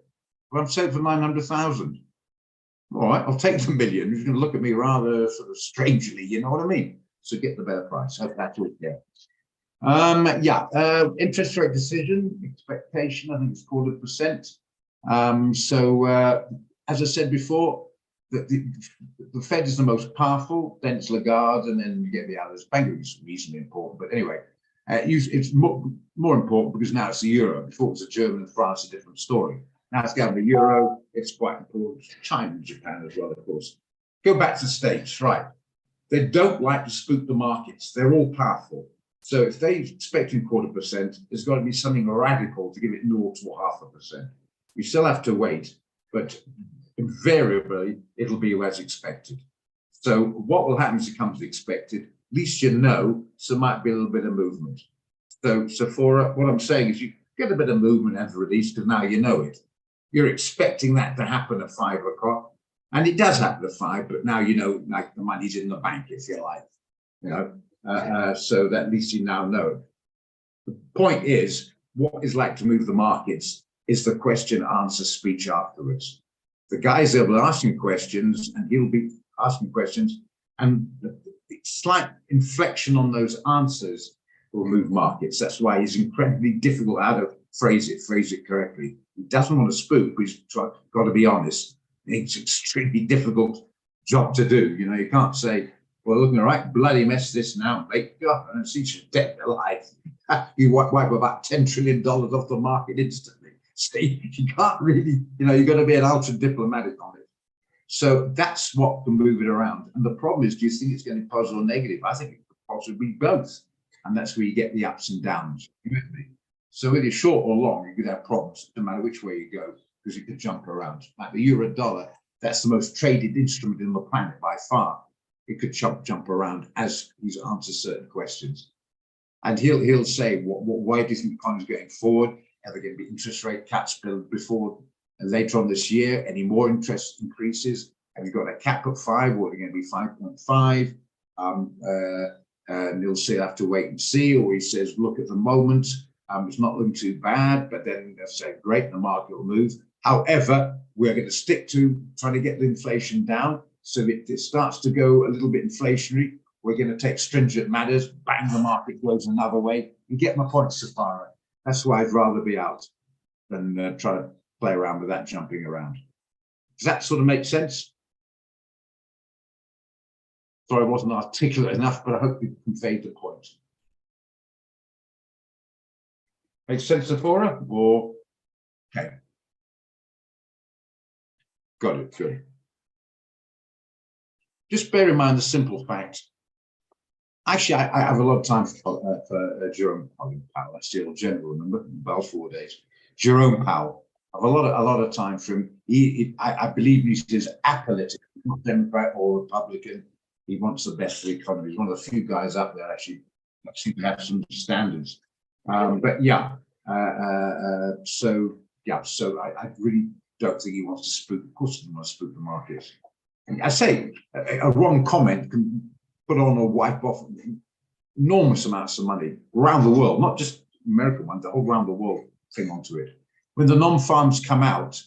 S1: Well, I'm selling for 900,000. All right, I'll take the $1 million. You're going to look at me rather sort of strangely, you know what I mean? So get the better price. Hope that's it, yeah. Interest rate decision, expectation, I think it's 0.25%. As I said before, the Fed is the most powerful, then it's Lagarde, and then you get the others. Banking is reasonably important, but anyway, it's more important because now it's the euro. Before it was the German and France, a different story. Now it's going to the euro, it's quite important. China and Japan as well, of course. Go back to the States, right? They don't like to spook the markets. They're all powerful. So if they're expecting 0.25%, there's got to be something radical to give it 0 to 0.5%. You still have to wait, but invariably it'll be as expected. So what will happen is it comes as expected, at least you know, so there might be a little bit of movement. So Sephora, what I'm saying is you get a bit of movement and release because now you know it. You're expecting that to happen at 5 o'clock, and it does happen at 5, but now you know, like the money's in the bank, if you like, you know, so that at least you now know. The point is, what is like to move the markets is the question answer speech afterwards. The guys will be asking questions, and he'll be asking questions, and the slight inflection on those answers will move markets. That's why he's incredibly difficult how to phrase it correctly. He doesn't want to spook, but he's got to be honest. It's an extremely difficult job to do. You know, you can't say, well, looking all right, bloody mess this now, make God, and see you dead alive. You wipe about $10 trillion off the market instantly. See, you can't really, you know, you've got to be an ultra diplomatic on it. So that's what can move it around. And the problem is, do you think it's going to be positive or negative? I think it could possibly be both. And that's where you get the ups and downs. So whether you're short or long, you could have problems no matter which way you go, because you could jump around. Like the euro dollar, that's the most traded instrument in the planet by far. It could jump around as he answers certain questions. And he'll say, why do you think the economy is going forward? Are there going to be interest rate cuts before and later on this year? Any more interest increases? Have you got a cap at 5, or are they going to be 5.5? And he'll say, I have to wait and see. Or he says, look at the moment, It's not looking too bad, but then they'll say, great, the market will move. However, we're going to stick to trying to get the inflation down. So if it starts to go a little bit inflationary, we're going to take stringent measures, bang, the market goes another way. You get my point, Sapphira. That's why I'd rather be out than try to play around with that jumping around. Does that sort of make sense? Sorry, I wasn't articulate enough, but I hope you conveyed the point. Makes sense, Sapphira? Or okay. Got it, good. Just bear in mind the simple fact. Actually, I have a lot of time for Jerome Powell. That's the old general, remember? Balfour days. Jerome Powell. I have a lot of time for him. I believe he's apolitical, not Democrat or Republican. He wants the best for the economy. He's one of the few guys up there actually seem to have some standards. But yeah, so I really don't think he wants to spook. Of course, he doesn't want to spook the markets. And I say a wrong comment can put on or wipe off enormous amounts of money around the world, not just American ones, the whole around the world thing onto it. When the non-farms come out,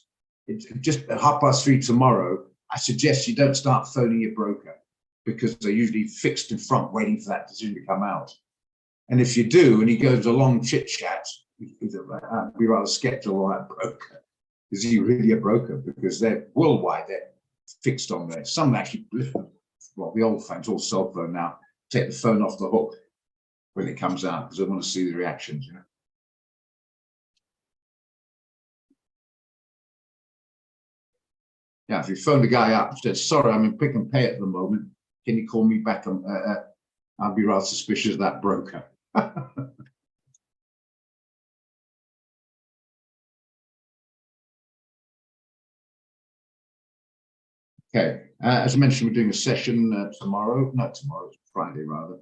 S1: it's just at 3:30 tomorrow, I suggest you don't start phoning your broker because they're usually fixed in front waiting for that decision to come out. And if you do, and he goes a long chit chat, I'd be rather skeptical on that broker. Is he really a broker? Because they're worldwide, they're fixed on there. Some actually, well, the old phones, all cell phone now, take the phone off the hook when it comes out because they want to see the reactions, you know. Yeah, if you phone the guy up and said, sorry, I'm in pick and pay at the moment, can you call me back? I'll be rather suspicious of that broker. Okay, as I mentioned, we're doing a session tomorrow, not tomorrow, it's Friday rather.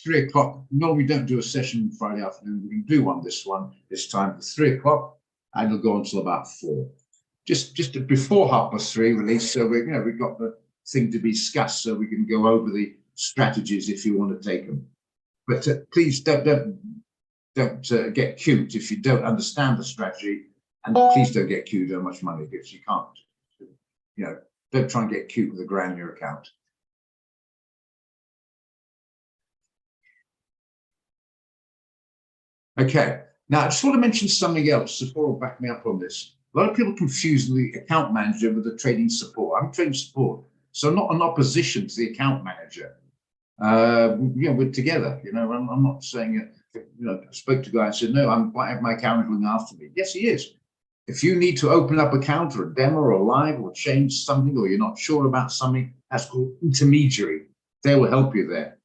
S1: 3 o'clock. Normally we don't do a session Friday afternoon. We're going to do one this time at 3 o'clock, and it'll go until about 4. Just before 3:30 release, so we've got the thing to be discussed, so we can go over the strategies if you want to take them. But please don't get cute if you don't understand the strategy, and please don't get cute how much money because you can't. You know, don't try and get cute with a grand in your account. Okay, now I just want to mention something else. Support will back me up on this. A lot of people confuse the account manager with the trading support. I'm trading support, so I'm not in opposition to the account manager. We're together. You know, I'm not saying I spoke to a guy and said, no, I'm quite have my account looking after me. Yes, he is. If you need to open up a account or a demo or a live or change something, or you're not sure about something, that's called intermediary. They will help you there,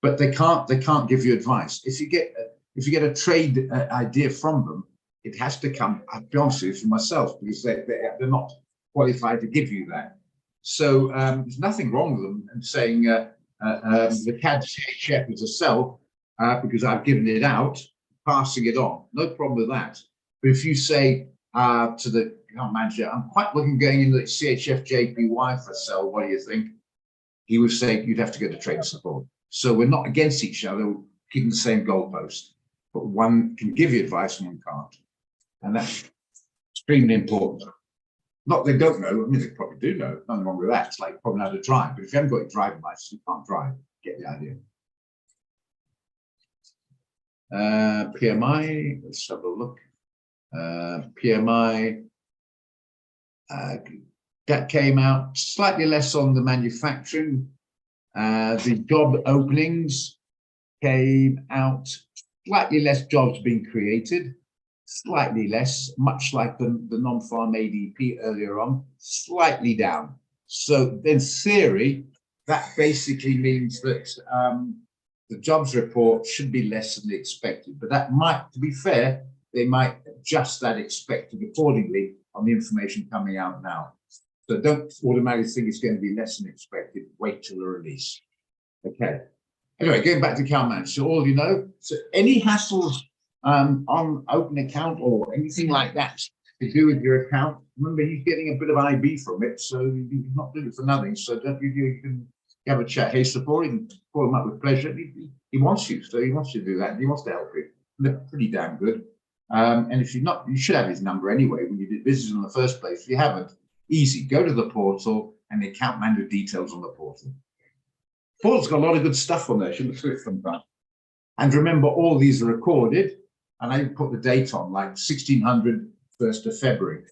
S1: but they can't give you advice. If you get a trade idea from them, it has to come, I'll be honest with you, from myself, because they're not qualified to give you that. So there's nothing wrong with them and saying the CAD CHF is a sell because I've given it out, passing it on. No problem with that. But if you say to the account manager, I'm quite looking going into the CHF JPY for a sell, what do you think? He would say you'd have to go to trade support. So we're not against each other, we're keeping the same goalpost. But one can give you advice and one can't. And that's extremely important. Not they don't know, I mean, they probably do know, nothing wrong with that. It's like probably how to drive, but if you haven't got your driving license, you can't drive. Get the idea. PMI, let's have a look. PMI, that came out slightly less on the manufacturing. The job openings came out slightly less jobs being created. Slightly less, much like the non-farm ADP earlier on, slightly down. So in theory, that basically means that the jobs report should be less than expected. But that might, to be fair, they might adjust that expected accordingly on the information coming out now. So don't automatically think it's going to be less than expected. Wait till the release. Okay. Anyway, going back to account management. So all you know, so any hassles on open account or anything like that to do with your account, remember he's getting a bit of IB from it, so he's not doing it for nothing. So don't you can have a chat. Hey, support, you can call him up with pleasure. He wants you, so he wants you to do that. He wants to help you. They're pretty damn good. And if you're not, you should have his number anyway when you did business in the first place. If you haven't, easy, go to the portal and the account manager details on the portal. Portal's got a lot of good stuff on there. You look through it sometime. And remember, all these are recorded, and I put the date on, like 1600, 1st of February.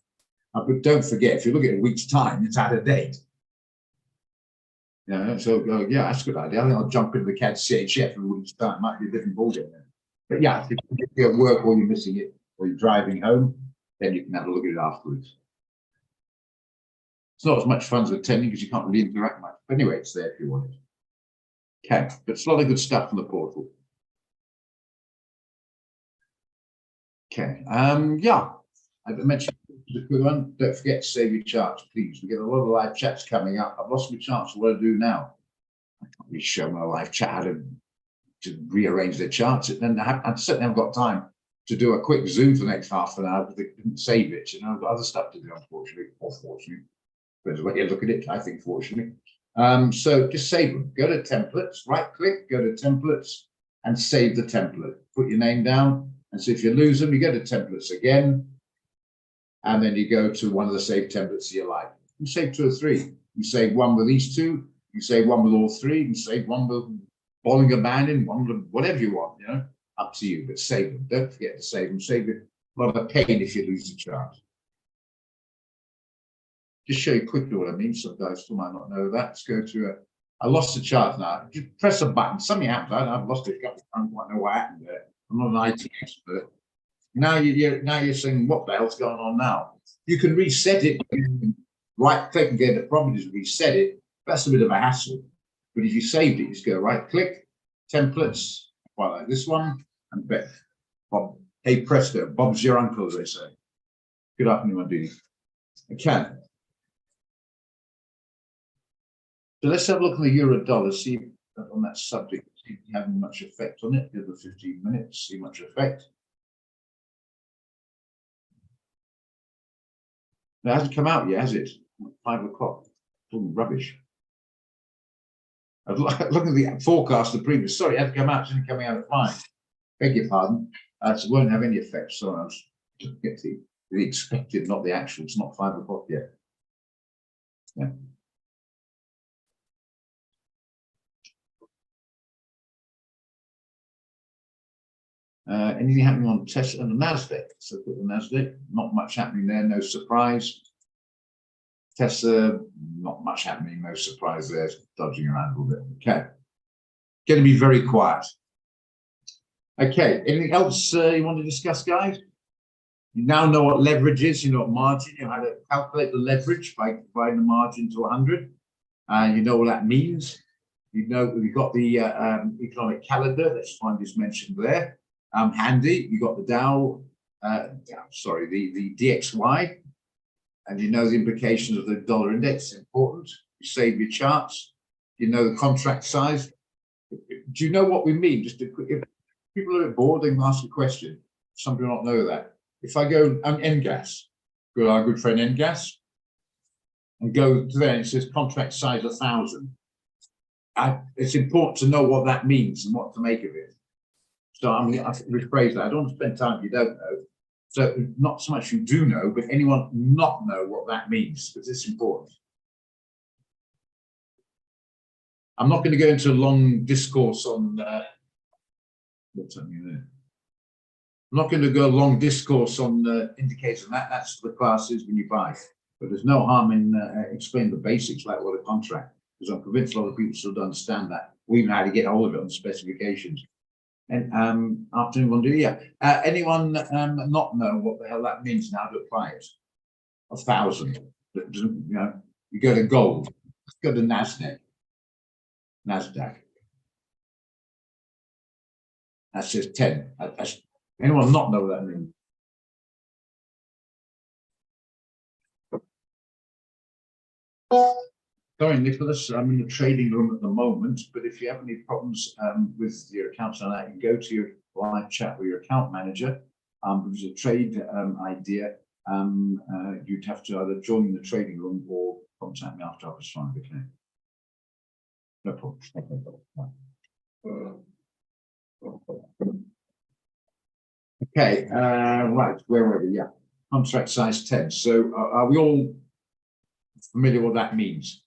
S1: But don't forget, if you look at a week's time, it's out of date. So yeah, that's a good idea. I think I'll jump into the CAD CHF in a week's time. Might be a different ballgame then. But yeah, if you're at work or you're missing it or you're driving home, then you can have a look at it afterwards. It's not as much fun as attending because you can't really interact much. But anyway, it's there if you want it. Okay, but it's a lot of good stuff on the portal. Okay, yeah, I mentioned the quick one. Don't forget to save your charts, please. We get a lot of live chats coming up. I've lost my charts. What do I do now? I can't really show my live chat how to rearrange their charts. And I certainly haven't got time to do a quick Zoom for the next half an hour because they didn't save it. You know, I've got other stuff to do, unfortunately, or fortunately. Depends on what you look at it, I think, fortunately. So just save them. Go to templates, right click, go to templates and save the template. Put your name down. And so if you lose them, you go to templates again. And then you go to one of the saved templates you like. You save 2 or 3. You save one with these 2. You save one with all 3. You save one with Bollinger Banding, one with whatever you want, you know, up to you. But save them. Don't forget to save them. Save it. A lot of a pain if you lose the chart. Just show you quickly what I mean. Some guys still might not know that. Let's go to I lost the chart now. Just press a button. Something happened. I've lost it a couple of times. I don't quite know what happened there. I'm not an IT expert. Now you're saying, what the hell's going on now? You can reset it. You can right click and go to properties and reset it. That's a bit of a hassle. But if you saved it, just go right click, templates, quite like this one, and bet. Bob, hey presto, Bob's your uncle, as they say. Good afternoon, my dear. Okay. So let's have a look at the euro dollar, see on that subject, see if you have much effect on it. Give it 15 minutes, see much effect. It hasn't come out yet, has it? 5 o'clock. Rubbish. I've looked at the forecast, the previous. Sorry, it hasn't come out. It's only coming out at 5. Beg your pardon. So it won't have any effect. Sorry, I was looking at the expected, not the actual. It's not 5 o'clock yet. Yeah. Anything happening on Tesla and the Nasdaq? So put the Nasdaq, not much happening there, no surprise. Tesla, not much happening, no surprise there, dodging around a little bit. Okay, going to be very quiet. Okay, anything else you want to discuss, guys? You now know what leverage is, you know what margin, you know how to calculate the leverage by dividing the margin to 100. You know what that means. You know, we've got the economic calendar, that's one just mentioned there. Handy, you got the Dow, the DXY, and you know the implications of the dollar index, important. You save your charts, you know the contract size. Do you know what we mean? Just a quick, if people are a bit bored, they can ask a question. Some people don't know that. If I go NGAS, go our good friend NGAS, and go to there, and it says contract size 1,000. It's important to know what that means and what to make of it. So I'm going to rephrase that. I don't want to spend time if you don't know. So not so much you do know, but anyone not know what that means, because it's important. I'm not going to go into a long discourse on what's happening there. I'm not going to go a long discourse on indicators and that. That's for the classes when you buy. But there's no harm in explaining the basics like what a contract, because I'm convinced a lot of people still don't understand that, or even how to get hold of it on specifications. And afternoon, one do, yeah. Anyone not know what the hell that means and how to apply it? 1,000. You know, you go to gold. Let's go to Nasdaq. That says 10. Anyone not know what that means? Sorry, Nicholas, I'm in the trading room at the moment, but if you have any problems with your accounts on that, you can go to your live chat with your account manager. If there's a trade idea, you'd have to either join the trading room or contact me after 5, okay? No problem. Okay, right, where were we? Yeah, contract size 10. So are we all familiar what that means?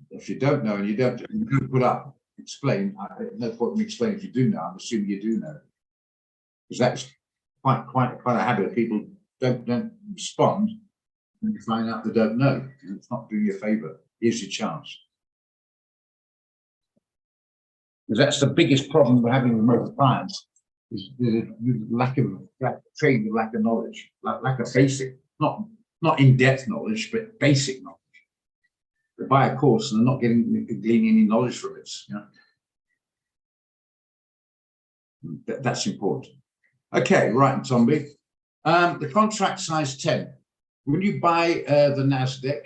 S1: If you don't know and you don't put up, explain. No point in me explaining if you do know. I'm assuming you do know, because that's quite a habit. People don't respond when you find out they don't know. It's not doing you a favor. Here's your chance. Because that's the biggest problem we're having with most clients is the lack of training, lack of knowledge, lack of basic, not in-depth knowledge, but basic knowledge. They buy a course and they're not gleaning any knowledge from it. You know? That's important. Okay, right, Tomby. The contract size 10. When you buy the NASDAQ,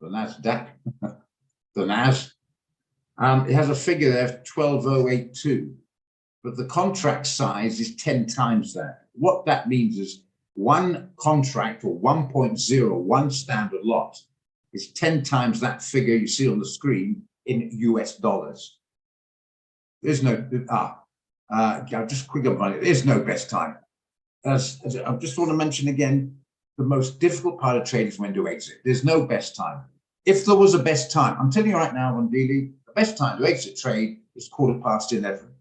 S1: the NAS, it has a figure there of 12082, but the contract size is 10 times that. What that means is one contract or 1.0, one standard lot, is 10 times that figure you see on the screen in US dollars. There's no, I'll just quick up on it. There's no best time. I just want to mention again, the most difficult part of trading is when to exit. There's no best time. If there was a best time, I'm telling you right now, Rondelia, the best time to exit trade is 11:15.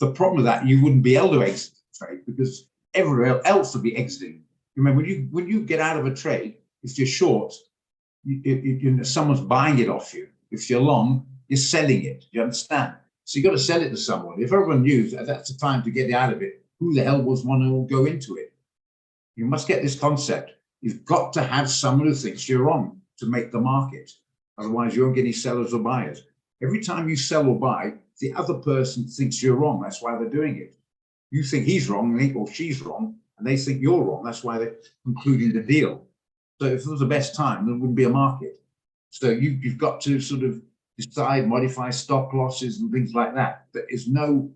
S1: The problem with that, you wouldn't be able to exit the trade because everywhere else would be exiting. Remember, when you get out of a trade, if you're short, someone's buying it off you. If you're long, you're selling it. You understand? So you got to sell it to someone. If everyone knew that that's the time to get out of it, who the hell was one who will go into it? You must get this concept. You've got to have someone who thinks you're wrong to make the market. Otherwise, you won't get any sellers or buyers. Every time you sell or buy, the other person thinks you're wrong. That's why they're doing it. You think he's wrong or she's wrong, and they think you're wrong. That's why they're concluding the deal. So if it was the best time, there wouldn't be a market. So you've got to sort of decide, modify stop losses and things like that. There is no,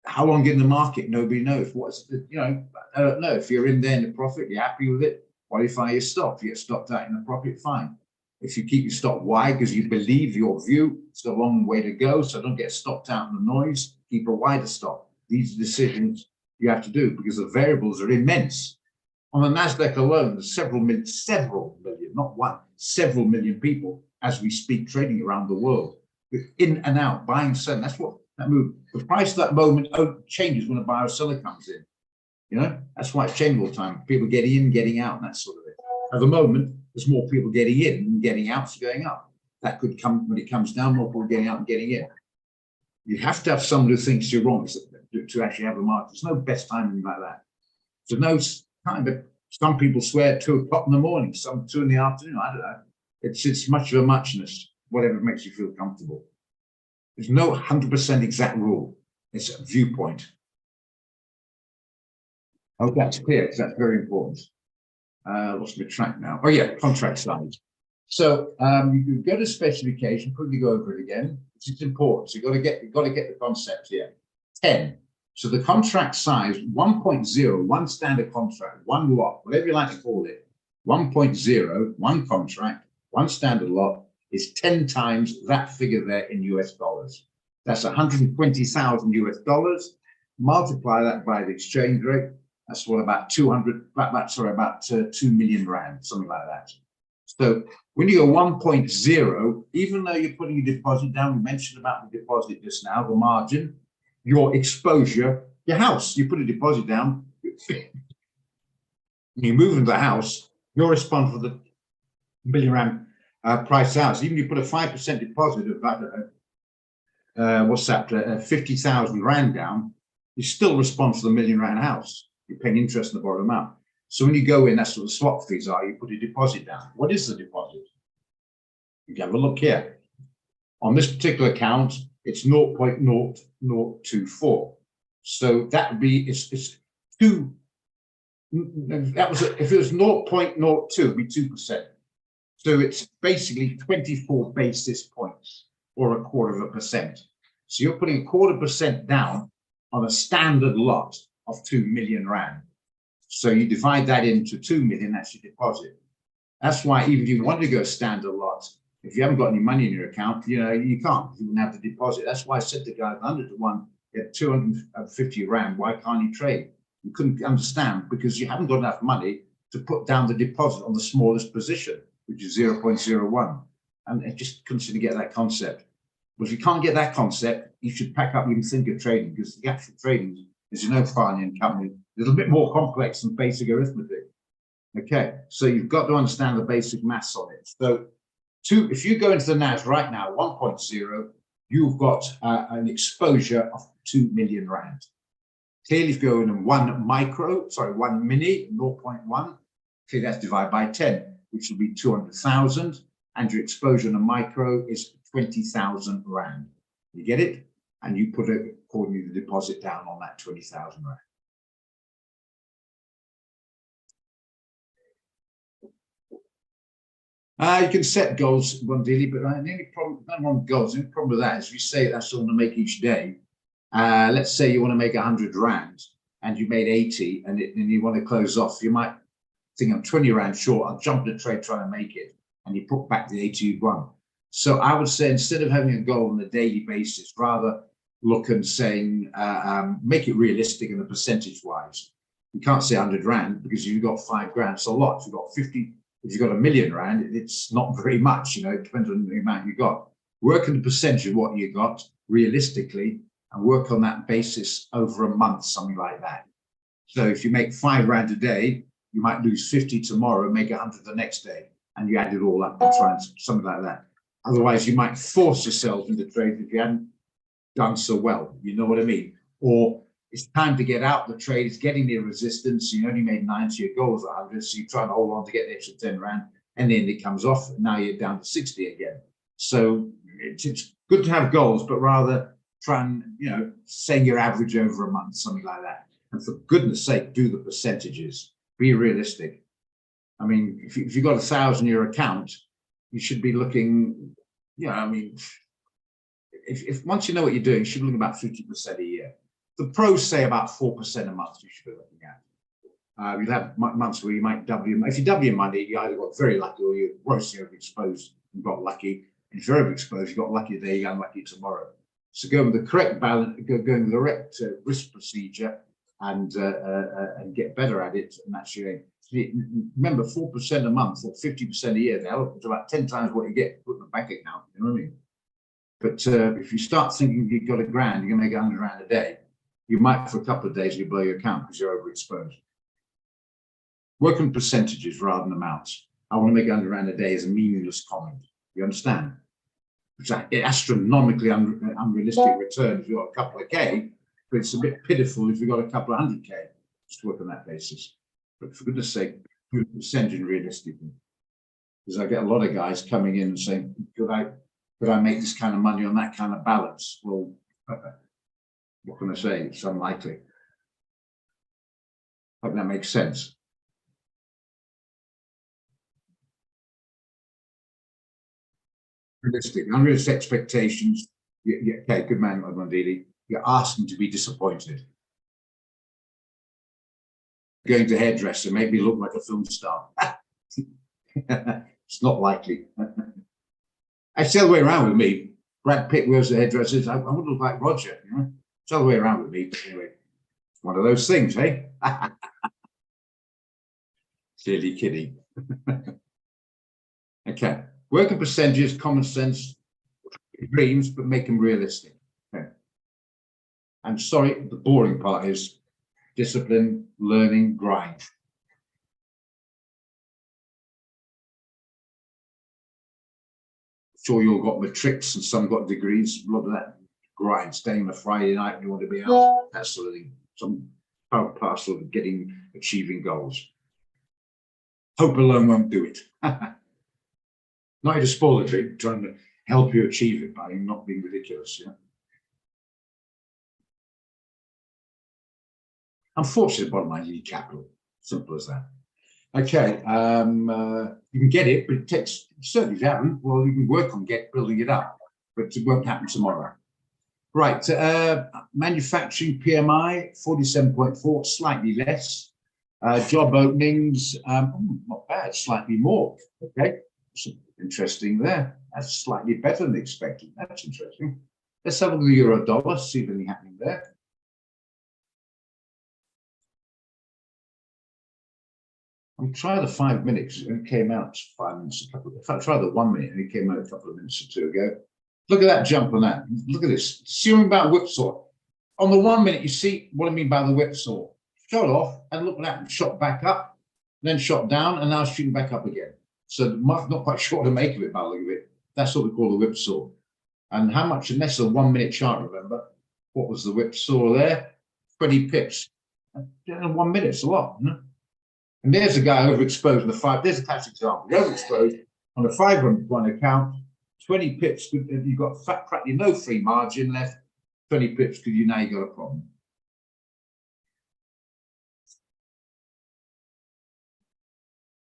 S1: how long in the market, nobody knows. What's, you know, I don't know. If you're in there in the profit, you're happy with it, modify your stop. If you get stopped out in the profit, fine. If you keep your stop wide because you believe your view, it's a long way to go, so don't get stopped out in the noise, keep a wider stop. These are decisions you have to do because the variables are immense. On the NASDAQ alone, there's several million, not one, several million people as we speak trading around the world, in and out, buying, selling. That's what that move. The price at that moment changes when a buyer or seller comes in. You know, that's why it's changing all the time. People getting in, getting out, and that sort of it. At the moment, there's more people getting in and getting out, so going up. That could come when it comes down, more people getting out and getting in. You have to have someone who thinks you're wrong to actually have a market. There's no best timing like that. There's no time, but some people swear 2 o'clock in the morning, some 2 in the afternoon. I don't know. It's much of a muchness, whatever makes you feel comfortable. There's no 100% exact rule. It's a viewpoint. I hope that's clear, because that's very important. Lost my track now. Oh yeah, contract size. So you go to specification, quickly go over it again. It's important. So you've got to get the concept here. 10. So the contract size 1.0, one standard contract, one lot, whatever you like to call it, 1.0, one contract, one standard lot is 10 times that figure there in US dollars. That's 120,000 US dollars. Multiply that by the exchange rate. That's what about 2 million rand, something like that. So when you go 1.0, even though you're putting your deposit down, we mentioned about the deposit just now, the margin, your exposure, your house, you put a deposit down, you move into the house, you're responsible for the million rand price house. Even if you put a 5% deposit of that, what's that, 50,000 rand down, you're still responsible for the million rand house. You're paying interest on the bottom amount. So when you go in, that's what the swap fees are. You put a deposit down. What is the deposit? You can have a look here. On this particular account, it's 0.0024. So that would be it's 2. That was if it was 0.02, it'd be 2%. So it's basically 24 basis points or 1/4%. So you're putting 1/4% down on a standard lot of 2 million rand. So you divide that into 2 million, that's your deposit. That's why even if you want to go standard lot, If you haven't got any money in your account, you know, you can't. You wouldn't have to deposit. That's why I said to guys 100 to 1, get 250 rand. Why can't you trade? You couldn't understand because you haven't got enough money to put down the deposit on the smallest position, which is 0.01. And I just couldn't seem to get that concept. But if you can't get that concept, you should pack up and even think of trading, because the actual trading, as you know, finance company, a little bit more complex than basic arithmetic. Okay, so you've got to understand the basic maths on it. So if you go into the NAS right now, 1.0, you've got an exposure of 2 million rand. Clearly, if you go in one mini, 0.1, clearly that's divided by 10, which will be 200,000, and your exposure in a micro is 20,000 rand. You get it? And you put it accordingly the deposit down on that 20,000 rand. You can set goals, Bondili, but the only problem, not one goals, the only problem with that is if you say that's all you want to make each day. Let's say you want to make 100 rand and you made 80 and you want to close off, you might think I'm 20 rand short, I'll jump the trade trying to make it, and you put back the 80 you won. So I would say instead of having a goal on a daily basis, rather look and saying, make it realistic and the percentage wise. You can't say 100 rand because you've got 5 grand, it's a lot. If you've got 50, if you've got a million rand, it's not very much, you know, it depends on the amount you got. Work on the percentage of what you got realistically and work on that basis over a month, something like that. So if you make 5 rand a day, you might lose 50 tomorrow, make 100 the next day, and you add it all up and try and something like that. Otherwise, you might force yourself into trade if you hadn't done so well. You know what I mean? Or it's time to get out the trade. It's getting near resistance. You only made 90, your goal is 100, so you try and hold on to get the extra 10 rand, and then it comes off. And now you're down to 60 again. So it's good to have goals, but rather try and, you know, say your average over a month, something like that. And for goodness sake, do the percentages. Be realistic. I mean, if you've got 1,000 in your account, you should be looking, you know, I mean, if once you know what you're doing, you should be looking about 50% a year. The pros say about 4% a month you should be looking at. You'll have months where you might double your money. If you double your money, you either got very lucky or you're grossly overexposed and got lucky. And if you're overexposed, you got lucky today, you got unlucky tomorrow. So go with the correct balance, go with the correct risk procedure and get better at it. And that's your aim. Remember, 4% a month or 50% a year, it's about 10 times what you get put in the bank account. You know what I mean? But if you start thinking you've got a grand, you're going to make 100 rand a day, you might for a couple of days you blow your account because you're overexposed. Work on percentages rather than amounts. I want to make 100 rand a day is a meaningless comment. You understand? It's an astronomically unrealistic return if you've got a couple of K, but it's a bit pitiful if you've got a couple of 100K. Just work on that basis. But for goodness sake, do the percentage realistically. Because I get a lot of guys coming in and saying, could I make this kind of money on that kind of balance? Well, what can I say? It's unlikely. Hope that makes sense. Realistic, unrealistic expectations. Okay, good man, Mondili. You're asking to be disappointed. Going to hairdresser, make me look like a film star. It's not likely. It's the other way around with me. Brad Pitt wears the hairdressers. I would look like Roger, you know. It's the other way around with me. But anyway, it's one of those things, eh? Clearly kidding. Okay. Working percentages, common sense, dreams, but make them realistic. Okay. And sorry, the boring part is discipline, learning, grind. Sure, you all got matrics and some got degrees. A lot of that grind, staying on a Friday night and you want to be out. That's sort of thing. Some part and parcel of achieving goals. Hope alone won't do it. Not to spoil the dream, trying to help you achieve it by not being ridiculous. Yeah. Unfortunately, bottom line, you need capital. Simple as that. Okay, you can get it, but it takes, certainly if you haven't, well, you can work on building it up, but it won't happen tomorrow. Right, manufacturing PMI, 47.4, slightly less. Job openings, not bad, slightly more. Okay, so interesting there. That's slightly better than expected. That's interesting. Let's have a look at the euro dollar, see if anything happening there. I'll try the 5 minutes, and it came out 5 minutes, in fact, try the 1 minute, and it came out a couple of minutes or two ago. Look at that jump on that. Look at this. See what I mean about whipsaw? On the 1 minute, you see what I mean by the whipsaw. Shot off, and look at that, shot back up, then shot down, and now shooting back up again. So the market not quite sure what to make of it by the look of it. That's what we call the whipsaw. And how much, and that's a 1 minute chart, remember? What was the whipsaw there? 20 pips. In 1 minute, it's a lot, isn't it? And there's a guy overexposed on the five. There's a classic example. Overexposed on a 500 account, 20 pips. You've got practically no free margin left. 20 pips because now you got a problem.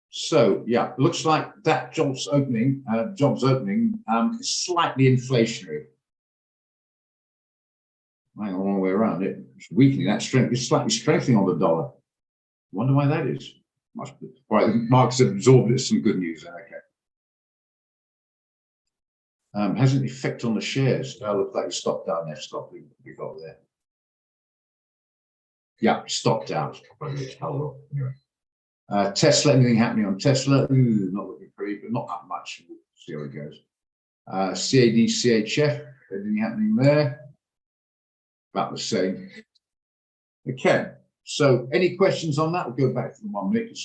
S1: So yeah, looks like that jobs opening is slightly inflationary. Hang on, all the way around it. It's weakening. That strength is slightly strengthening on the dollar. Wonder why that is. Must be. Right, markets have absorbed it. Some good news there. Okay. Has an effect on the shares. Oh, looks like it stopped down there. Stop. We got there. Yeah, stopped out. Tesla. Anything happening on Tesla? Ooh, not looking pretty, but not that much. We'll see how it goes. CAD, CHF. Anything happening there? About the same. Okay. So, any questions on that? We'll go back to the 1 minute.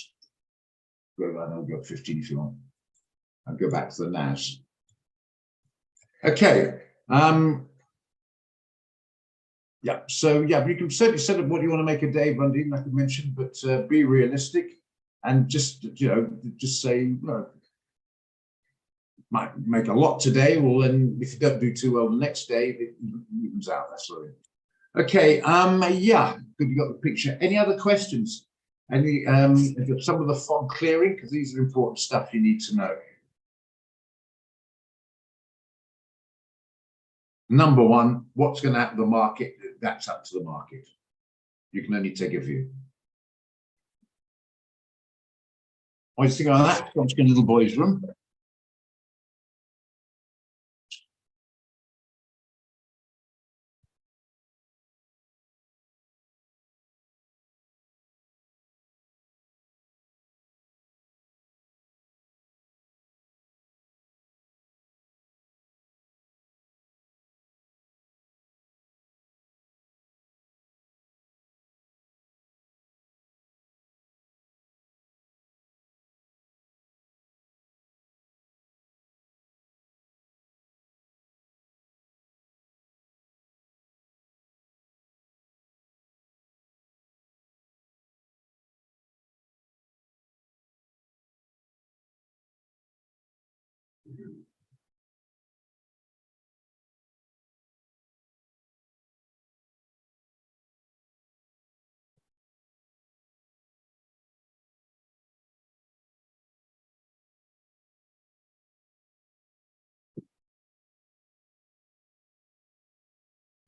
S1: I'll go 15 if you want. I'll go back to the NAS. Okay. Yeah. So, yeah, you can certainly set up what you want to make a day, Bundy, like I mentioned, but be realistic and just, just say, might make a lot today. Well, then if you don't do too well the next day, it evens out. That's what it is. Okay, yeah, good, you got the picture. Any other questions? Any, some of the fog clearing, because these are important stuff you need to know. Number one, what's going to happen to the market? That's up to the market. You can only take a view. What do you think of that? Let's go to the little boy's room.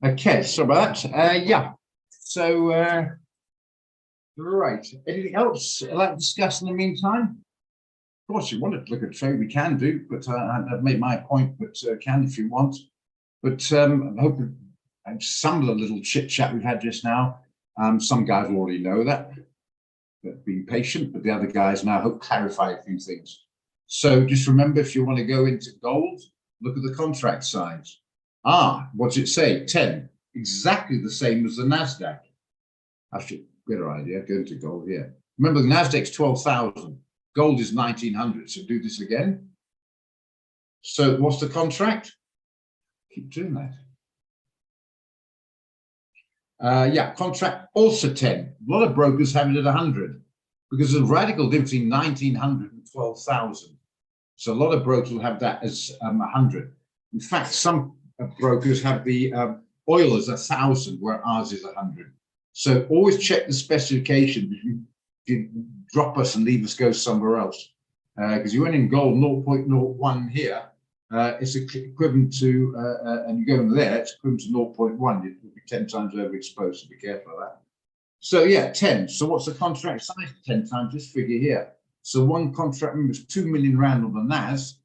S1: Okay, so about that. Yeah. So, right. Anything else I'd like to discuss in the meantime? Of course, you want to look at a trade, we can do, but I've made my point, but can if you want. But I hope some of the little chit chat we've had just now, some guys already know that, being patient, but the other guys now hope clarify a few things. So just remember, if you want to go into gold, look at the contract signs. What's it say? 10, exactly the same as the NASDAQ. I should get an idea, go into gold here. Remember, the NASDAQ's 12,000, gold is 1,900, so do this again. So what's the contract? Keep doing that. Yeah, contract also 10. A lot of brokers have it at 100 because there's a radical difference between 1,900 and 12,000. So a lot of brokers will have that as 100. In fact, some brokers have the oil as 1,000, where ours is 100. So always check the specification if you drop us and leave us go somewhere else. Because you went in gold 0.01 here, it's equivalent to, and you go in there, it's equivalent to 0.1. It will be 10 times overexposed, so be careful of that. So yeah, 10. So what's the contract size? 10 times this figure here. So one contract, remember, is 2 million rand on the NAS.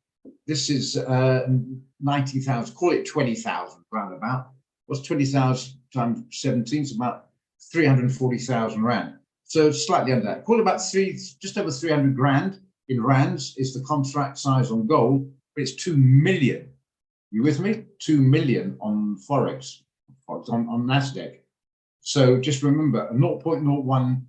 S1: This is 90,000, call it 20,000 roundabout. What's 20,000 times 17? It's about 340,000 rand. So slightly under that. Call it about just over 300 grand in rands is the contract size on gold, but it's 2 million. You with me? 2 million on Forex, on NASDAQ. So just remember, a 0.01,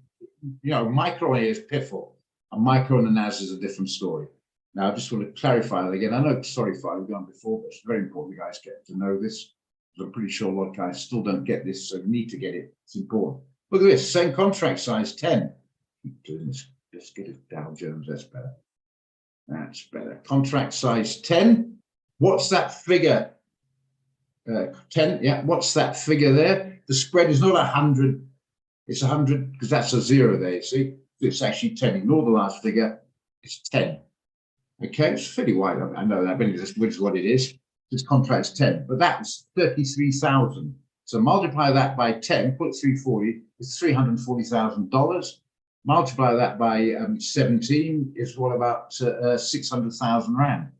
S1: micro here is piffle. A micro on the NAS is a different story. Now, I just want to clarify that again. I know, sorry if I've gone before, but it's very important you guys get to know this. I'm pretty sure a lot of guys still don't get this, so you need to get it. It's important. Look at this, same contract size, 10. Keep doing this. Just get it Dow Jones, that's better. That's better. Contract size 10. What's that figure? 10, yeah, what's that figure there? The spread is not 100, it's 100, because that's a 0 there, you see? It's actually 10. Ignore the last figure, it's 10. Okay, it's fairly wide. I know that, but it's what it is. This contract's 10, but that's 33,000. So multiply that by 10, put 340, it's $340,000. Multiply that by 17 is what, about 600,000 rand?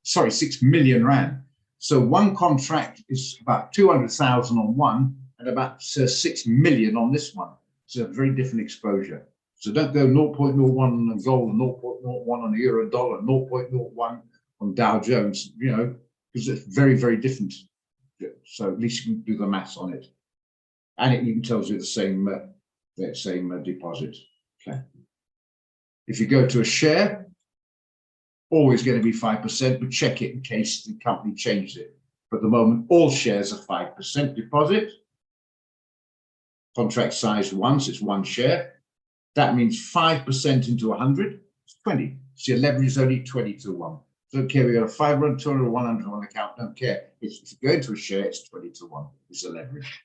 S1: Sorry, 6 million rand. So one contract is about 200,000 on one and about 6 million on this one. It's a very different exposure. So don't go 0.01 on gold, 0.01 on the euro dollar, 0.01 on Dow Jones, because it's very, very different. So at least you can do the maths on it. And it even tells you the same deposit. Okay. If you go to a share, always going to be 5%, but check it in case the company changed it. But at the moment, all shares are 5% deposit. Contract size once, it's one share. That means 5% into 100, it's 20. So your leverage is only 20 to 1. Don't care, we got a 500, 200, 100 on account, don't care. If you go into a share, it's 20 to 1, is the leverage.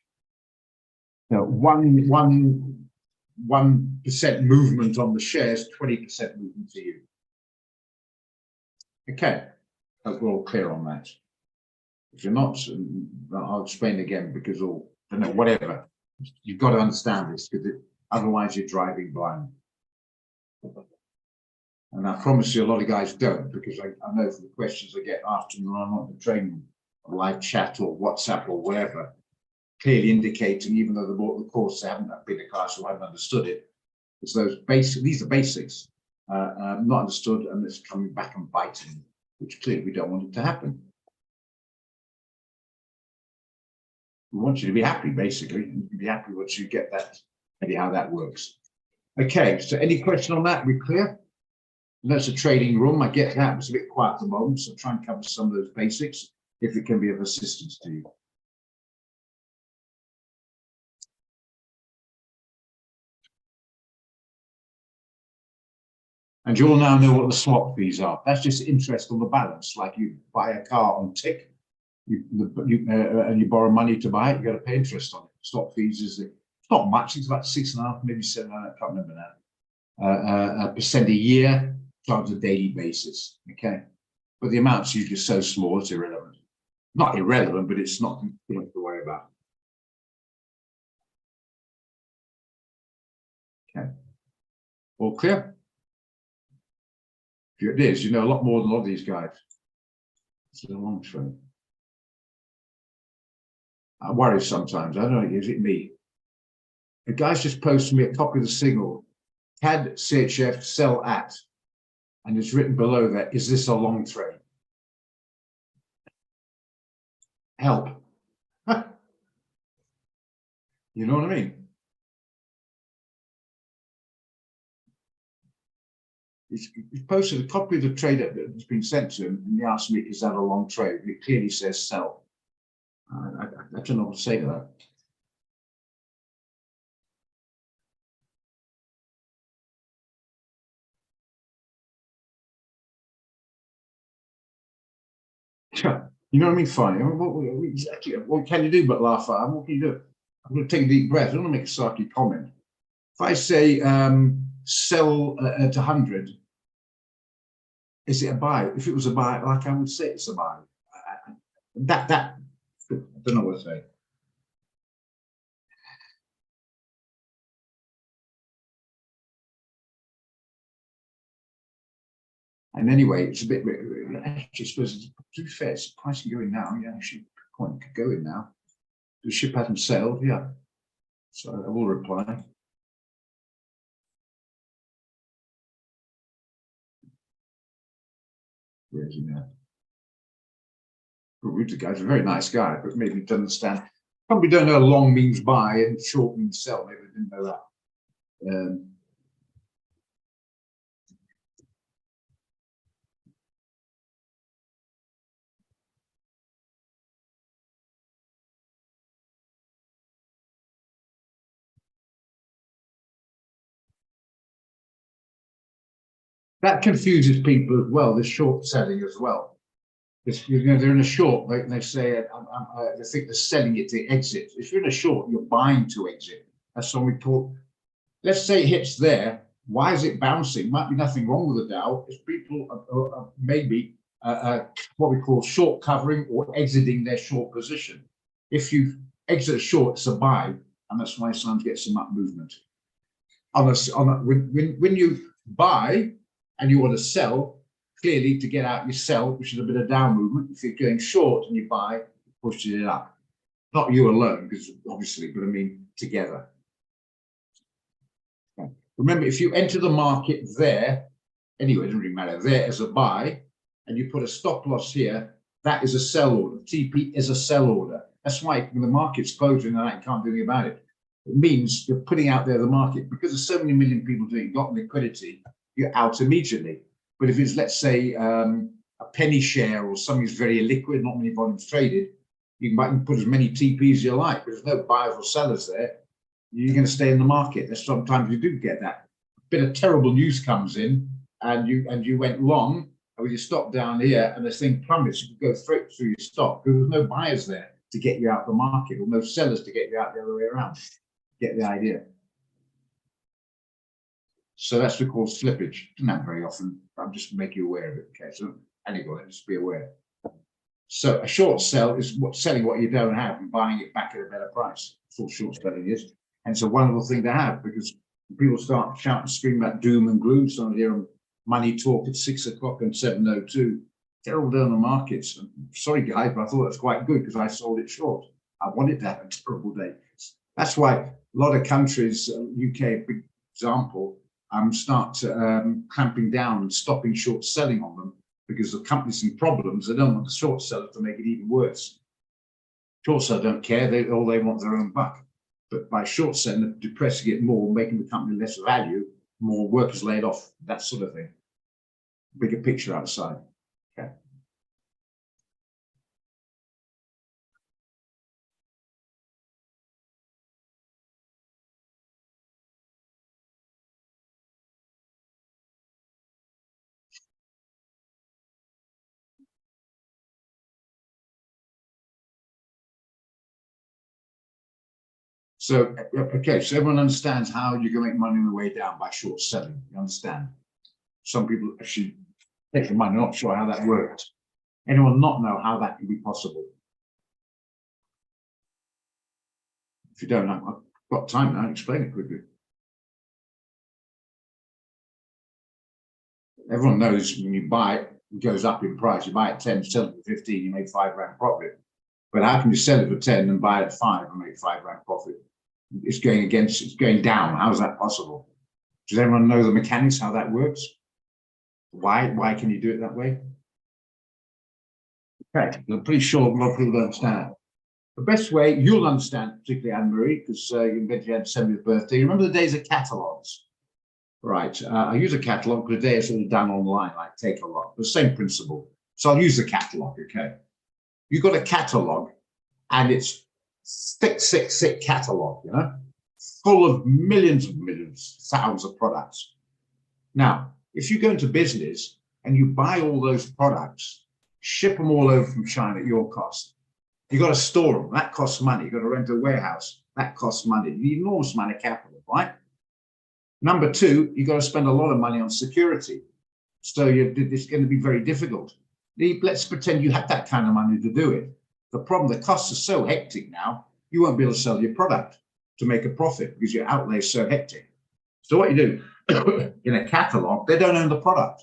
S1: Now, 1% movement on the shares, 20% movement to you. Okay, hope we're all clear on that. If you're not, I'll explain again because whatever. You've got to understand this because otherwise you're driving blind. And I promise you a lot of guys don't, because I know from the questions I get after when I'm on the training, live chat or WhatsApp or wherever, clearly indicating, even though they bought the course, they haven't been a class or haven't understood it. It's those basic, these are basics, not understood, and it's coming back and biting, which clearly we don't want it to happen. We want you to be happy, basically, and be happy once you get that, maybe how that works. Okay, so any question on that? We clear? And that's a trading room. I get that. It's a bit quiet at the moment, so try and cover some of those basics if it can be of assistance to you. And you all now know what the swap fees are. That's just interest on the balance, like you buy a car on tick, and you borrow money to buy it, you got to pay interest on it. Swap fees it's not much, it's about 6.5%, maybe 7%, I can't remember now. Percent a year, charged on a daily basis. Okay, but the amount's usually so small it's irrelevant. Not irrelevant, but it's not too much to worry about. Okay, all clear? If it is, you know a lot more than a lot of these guys. It's a long trade. I worry sometimes. I don't know, is it me? The guy's just posted me a copy of the signal. CAD CHF sell at, and it's written below that, is this a long trade? Help. You know what I mean? He's posted a copy of the trade that's been sent to him, and he asked me, is that a long trade? And it clearly says sell. I don't know what to say to that. You know what I mean? Fine. What can you do but laugh at him? What can you do? I'm going to take a deep breath. I don't want to make a sarcastic comment. If I say sell at 100, is it a buy? If it was a buy, like I would say it's a buy. I don't know what to say. And anyway, it's a bit, actually, suppose, to be fair, it's pricing going now. Yeah, actually, coin could go in now. The ship hasn't sailed, yeah. So I will reply. Where is he now? Ruta guy's a very nice guy, but maybe doesn't understand. Probably don't know long means buy and short means sell. Maybe I didn't know that. That confuses people as well, the short selling as well. If you know, they're in a short, they say, they think they're selling it to exit. If you're in a short, you're buying to exit. That's what we call, let's say it hits there. Why is it bouncing? Might be nothing wrong with the Dow. If people are maybe what we call short covering or exiting their short position. If you exit a short, it's a buy, and that's why sometimes get some up movement. When you buy and you want to sell, clearly to get out, you sell, which is a bit of down movement. If you're going short and you buy, it pushes it up. Not you alone, because obviously, but I mean together. Okay. Remember, if you enter the market there, anyway, it doesn't really matter, there as a buy, and you put a stop loss here, that is a sell order. TP is a sell order. That's why when the market's closing and that, you can't do anything about it. It means you're putting out there the market, because there's so many million people doing got liquidity, you're out immediately. But if it's, let's say, a penny share or something that's very illiquid, not many volumes traded, you can put as many TPs as you like, but there's no buyers or sellers there. You're going to stay in the market. There's sometimes you do get that. A bit of terrible news comes in, and you went long, and when you stop down here, and this thing plummets, you can go straight through your stop because there's no buyers there to get you out of the market, or no sellers to get you out the other way around. Get the idea. So that's what we call slippage. Doesn't happen very often. I'm just making you aware of it. Okay, so anyway, just be aware. So a short sell is selling what you don't have and buying it back at a better price. That's what short selling is. And it's a wonderful thing to have, because people start shouting and screaming about doom and gloom. Some of you money talk at 6 o'clock and 7:02. They're all down the markets. Sorry, guys, but I thought that's quite good because I sold it short. I wanted to have a terrible day. That's why a lot of countries, UK, big example, start clamping down and stopping short selling on them, because the companies in problems, they don't want the short sellers to make it even worse. Short sellers don't care, all they want their own buck. But by short selling, they're depressing it more, making the company less value, more workers laid off, that sort of thing. Bigger picture outside. Okay. So, okay, so everyone understands how you can make money on the way down by short selling. You understand? Some people actually take the money, not sure how that works. Anyone not know how that can be possible? If you don't know, I've got time now, I'll explain it quickly. Everyone knows when you buy it, it goes up in price. You buy it at 10, sell it for 15, you make £5 profit. But how can you sell it for 10 and buy it at 5 and make £5 profit? It's going down. How is that possible? Does everyone know the mechanics, how that works? Why can you do it that way? Okay, I'm pretty sure a lot of people don't understand. The best way you'll understand, particularly Anne-Marie, because you invented your 70th birthday. Remember the days of catalogs? Right. I use a catalog, but today it's all done online, like Takealot. The same principle. So I'll use the catalog. Okay. You've got a catalog, and it's thick catalog, you know, full of millions, thousands of products. Now, if you go into business and you buy all those products, ship them all over from China at your cost, you've got to store them. That costs money. You've got to rent a warehouse. That costs money. You need enormous amount of capital, right? Number two, you've got to spend a lot of money on security. So it's going to be very difficult. Let's pretend you had that kind of money to do it. The problem, the costs are so hectic now, you won't be able to sell your product to make a profit because your outlay is so hectic. So what you do in a catalog, they don't own the product.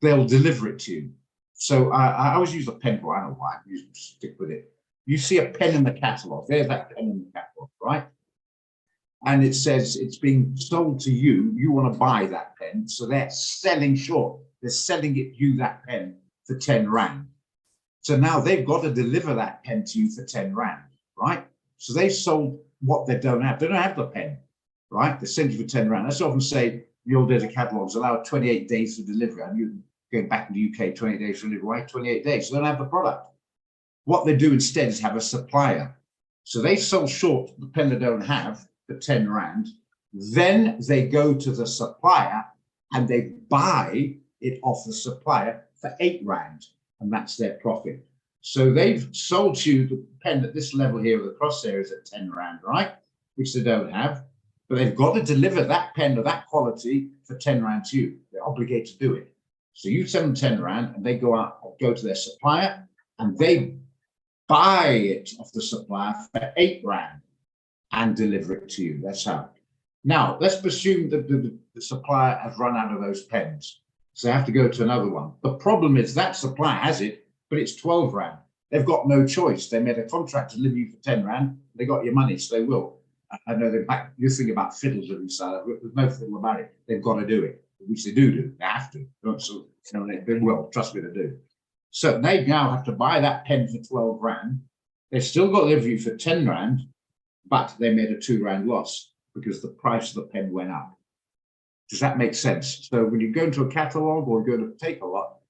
S1: they'll deliver it to you. So I always use a pen for, I don't know why, I stick with it. You see a pen in the catalogue, there's that pen in the catalogue, right? And it says it's being sold to you, you want to buy that pen, so they're selling short. They're selling it you, that pen, for 10 Rand. So now they've got to deliver that pen to you for 10 Rand, right? So they sold what they don't have. They don't have the pen, right? They send you for 10 Rand. That's often say the old data catalogs allow 28 days for delivery. And you going back in the UK, 28 days for delivery, right? 28 days. So they don't have the product. What they do instead is have a supplier. So they sold short the pen they don't have for 10 Rand. Then they go to the supplier and they buy it off the supplier for 8 Rand. And that's their profit. So they've sold you the pen at this level here of the crosshairs at 10 Rand, right? Which they don't have. But they've got to deliver that pen of that quality for 10 Rand to you. They're obligated to do it. So you send them 10 Rand and they go out or go to their supplier and they buy it off the supplier for 8 Rand and deliver it to you. That's how. Now, let's presume that the supplier has run out of those pens. So they have to go to another one. The problem is that supplier has it, but it's 12 Rand. They've got no choice. They made a contract to deliver you for 10 Rand. They got your money, so they will. I know they're back. You think about fiddles in South Africa. There's no fiddle about it. They've got to do it, which they do. They have to. So, they will. Trust me, they do. So they now have to buy that pen for 12 Rand. They've still got to deliver you for 10 Rand, but they made a 2 Rand loss because the price of the pen went up. Does that make sense? So when you go into a catalogue or go to take a lot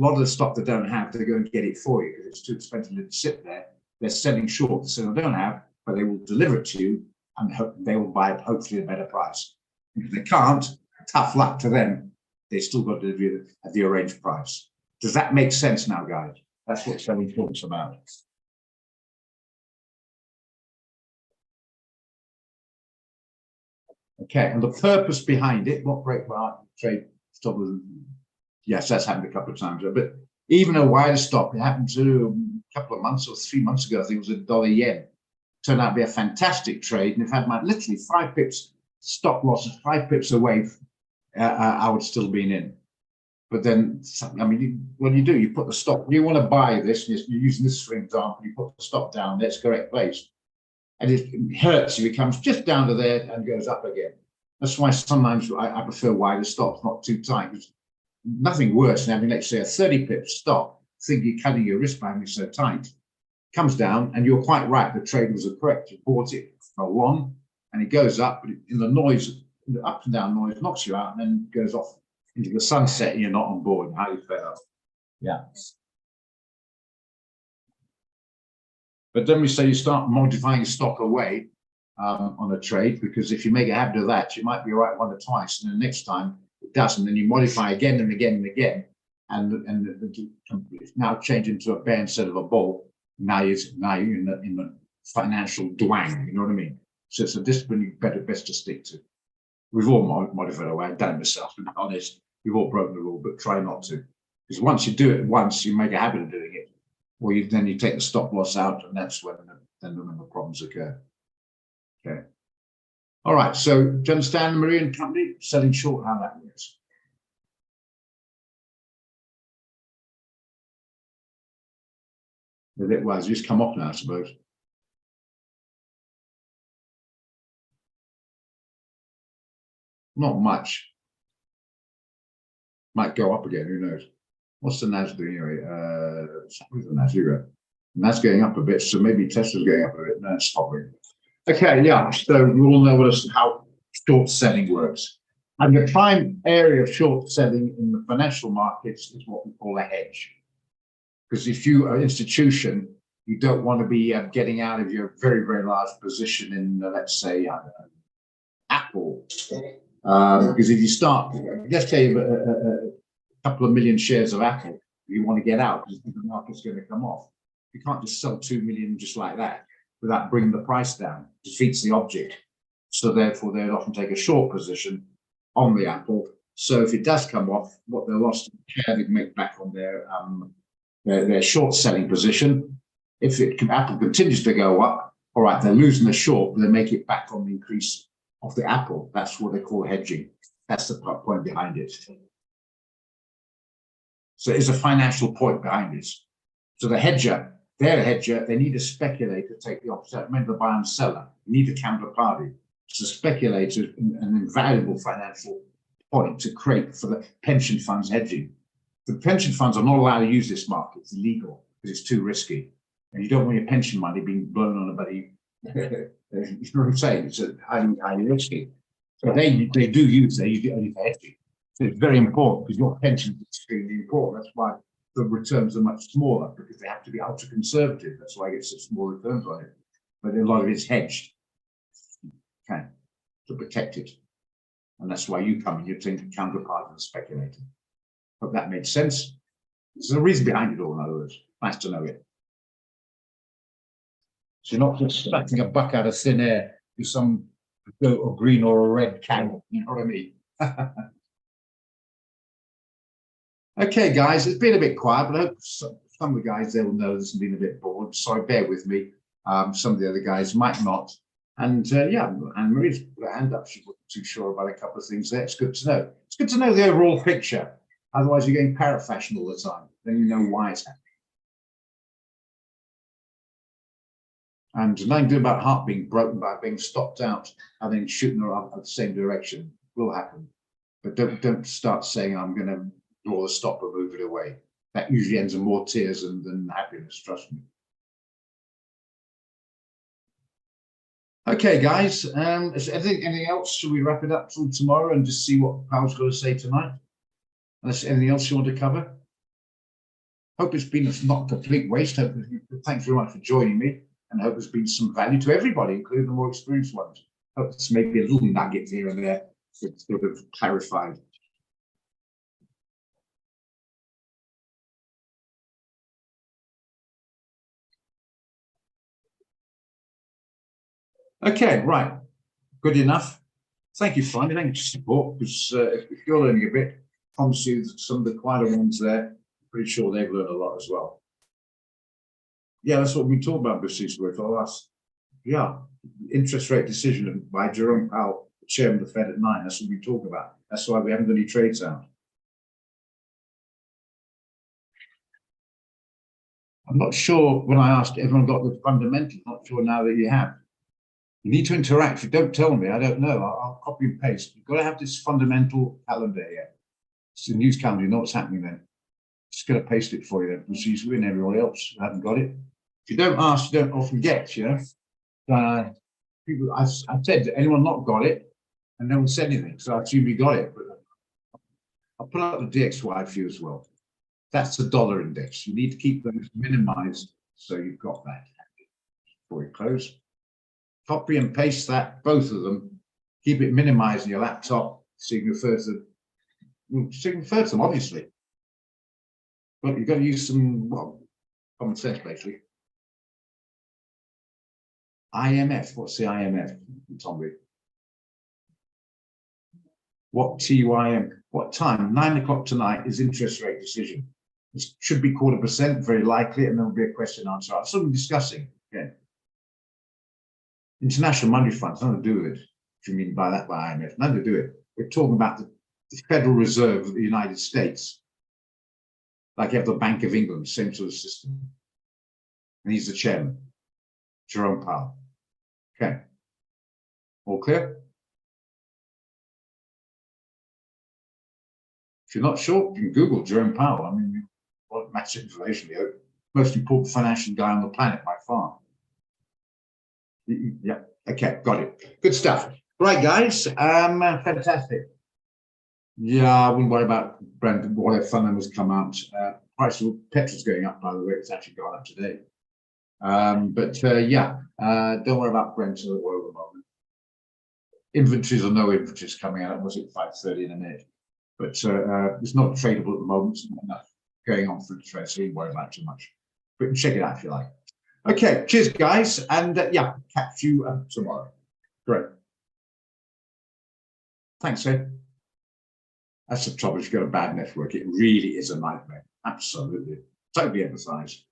S1: of the stock they don't have, they're going to get it for you because it's too expensive to sit there. They're selling short, so they don't have, but they will deliver it to you and they will buy it hopefully at a better price. If they can't, tough luck to them. They still got to deliver it at the arranged price. Does that make sense now, guys? That's what selling short's about. Okay, and the purpose behind it, not break my trade stop. Yes, that's happened a couple of times, but even a wider stop, it happened to a couple of months or 3 months ago. I think it was $1 yen. Turned out to be a fantastic trade, and if I had my literally 5 pips stop losses, 5 pips away, I would still been in. But then, I mean, what do? You put the stop. You want to buy this, you're using this for example. You put the stop down. That's the correct place. And it hurts you. It comes just down to there and goes up again. That's why sometimes I prefer wider stops, not too tight. There's nothing worse than having, let's say, a 30 pip stop, think you're cutting your wrist by having so tight. Comes down, and you're quite right. The trade was correct. You bought it for long, and it goes up, but in the noise, the up and down noise knocks you out, and then goes off into the sunset, and you're not on board. How you fed up? Yeah. But then we say you start modifying stock away on a trade, because if you make a habit of that, you might be right one or twice, and the next time it doesn't. Then you modify again and again and again, and it's now changed into a bear instead of a bull. Now you're in the financial dwang. You know what I mean? So it's a discipline you best to stick to. We've all modified away. I've done it myself, to be honest. We've all broken the rule, but try not to, because once you do it once, you make a habit of doing it. Or then you take the stop loss out, and that's when the problems occur. Okay. All right. So do you understand the Marine company selling short, how that works? Well, it's just come off now, I suppose. Not much. Might go up again. Who knows? What's the NAS doing anyway? Who's the NAS? NAS going up a bit, so maybe Tesla's going up a bit. No, it's not really. Okay, yeah. So we all know how short selling works. And the prime area of short selling in the financial markets is what we call a hedge. Because if you are an institution, you don't want to be getting out of your very, very large position in, let's say, Apple. Because if you start, let's say, a couple of million shares of Apple, you want to get out because the market's going to come off. You can't just sell 2 million just like that without bringing the price down. It defeats the object. So therefore, they'd often take a short position on the Apple. So if it does come off, what they lost in share, they make back on their short selling position. If Apple continues to go up, all right, they're losing the short, but they make it back on the increase of the Apple. That's what they call hedging. That's the point behind it. So there's a financial point behind this. So the hedger, their hedger, they need a speculator to take the opposite. Remember the buyer and seller, you need a counterparty. So speculator, an invaluable financial point to create for the pension funds hedging. The pension funds are not allowed to use this market. It's illegal because it's too risky. And you don't want your pension money being blown on a buddy. You know what I'm saying? It's highly risky. So they do use it only for hedging. So it's very important because your pension is extremely important. That's why the returns are much smaller, because they have to be ultra conservative. That's why I get such small returns on it. But a lot of it's hedged, okay, to protect it. And that's why you come in, you're taking counterpart and speculating. Hope that made sense. There's a reason behind it all, in other words. Nice to know it. So you're not just sucking a buck out of thin air with some or green or a red candle, you know what I mean? Okay, guys, it's been a bit quiet, but I hope some of the guys there will know this and been a bit bored. Sorry, bear with me. Some of the other guys might not. And yeah, and Marie's put her hand up. She wasn't too sure about a couple of things there. It's good to know. It's good to know the overall picture. Otherwise, you're getting parafashion all the time. Then you know why it's happening. And nothing to do about heart being broken by being stopped out and then shooting her up at the same direction. It will happen. But don't start saying, I'm going to draw the stop or move it away. That usually ends in more tears than happiness, trust me. Okay, guys, is anything else? Should we wrap it up till tomorrow and just see what Powell's got to say tonight? Unless anything else you want to cover? Hope it's been not a complete waste. Thanks very much for joining me, and I hope there's been some value to everybody, including the more experienced ones. Hope it's maybe a little nugget here and there that's sort of clarified. Okay, right. Good enough. Thank you, Finally. Thank you for support, because if you're learning a bit, obviously some of the quieter ones there, pretty sure they've learned a lot as well. Yeah, that's what we talk about, British for the last, yeah, interest rate decision by Jerome Powell, the chairman of the Fed at 9. That's what we talk about. That's why we haven't got any trades out. I'm not sure when I asked, everyone got the fundamentals, not sure now that you have. You need to interact. If you don't tell me, I don't know. I'll copy and paste. You've got to have this fundamental calendar here. It's the news calendar. You know what's happening then. Just going to paste it for you then. We'll see you and everyone else who haven't got it. If you don't ask, you don't often get, you know. People, I've said, anyone not got it? And no one said anything. So I assume you got it. But I'll put up the DXY for you as well. That's the dollar index. You need to keep those minimized. So you've got that before we close. Copy and paste that, both of them. Keep it minimized in your laptop so you can refer to them, obviously. But you've got to use some, well, common sense, basically. IMF, what's the IMF, Tommy? What TYM, what time? 9 o'clock tonight is interest rate decision. It should be 0.25%, very likely, and there will be a question and answer. That's what we're discussing again. International Monetary Fund, nothing to do with it. What do you mean by that, by IMF? Nothing to do with it. We're talking about the Federal Reserve of the United States. Like you have the Bank of England, same sort of system. And he's the chairman, Jerome Powell. Okay. All clear? If you're not sure, you can Google Jerome Powell. I mean, what massive information, the most important financial guy on the planet by far. Yeah, okay, got it. Good stuff. Right, guys, fantastic. Yeah, I wouldn't worry about Brent, whatever fund numbers come out. Price of petrol's going up, by the way, it's actually gone up today. Yeah, don't worry about Brent or oil at the moment. Inventories or no inventories coming out, was it 5:30 in a minute? But it's not tradable at the moment, so not enough going on for the trade, so you don't worry about it too much. But check it out if you like. Okay, cheers, guys, and yeah, catch you tomorrow. Great. Thanks, Ed. That's the trouble if you've got a bad network. It really is a nightmare. Absolutely. Totally empathize.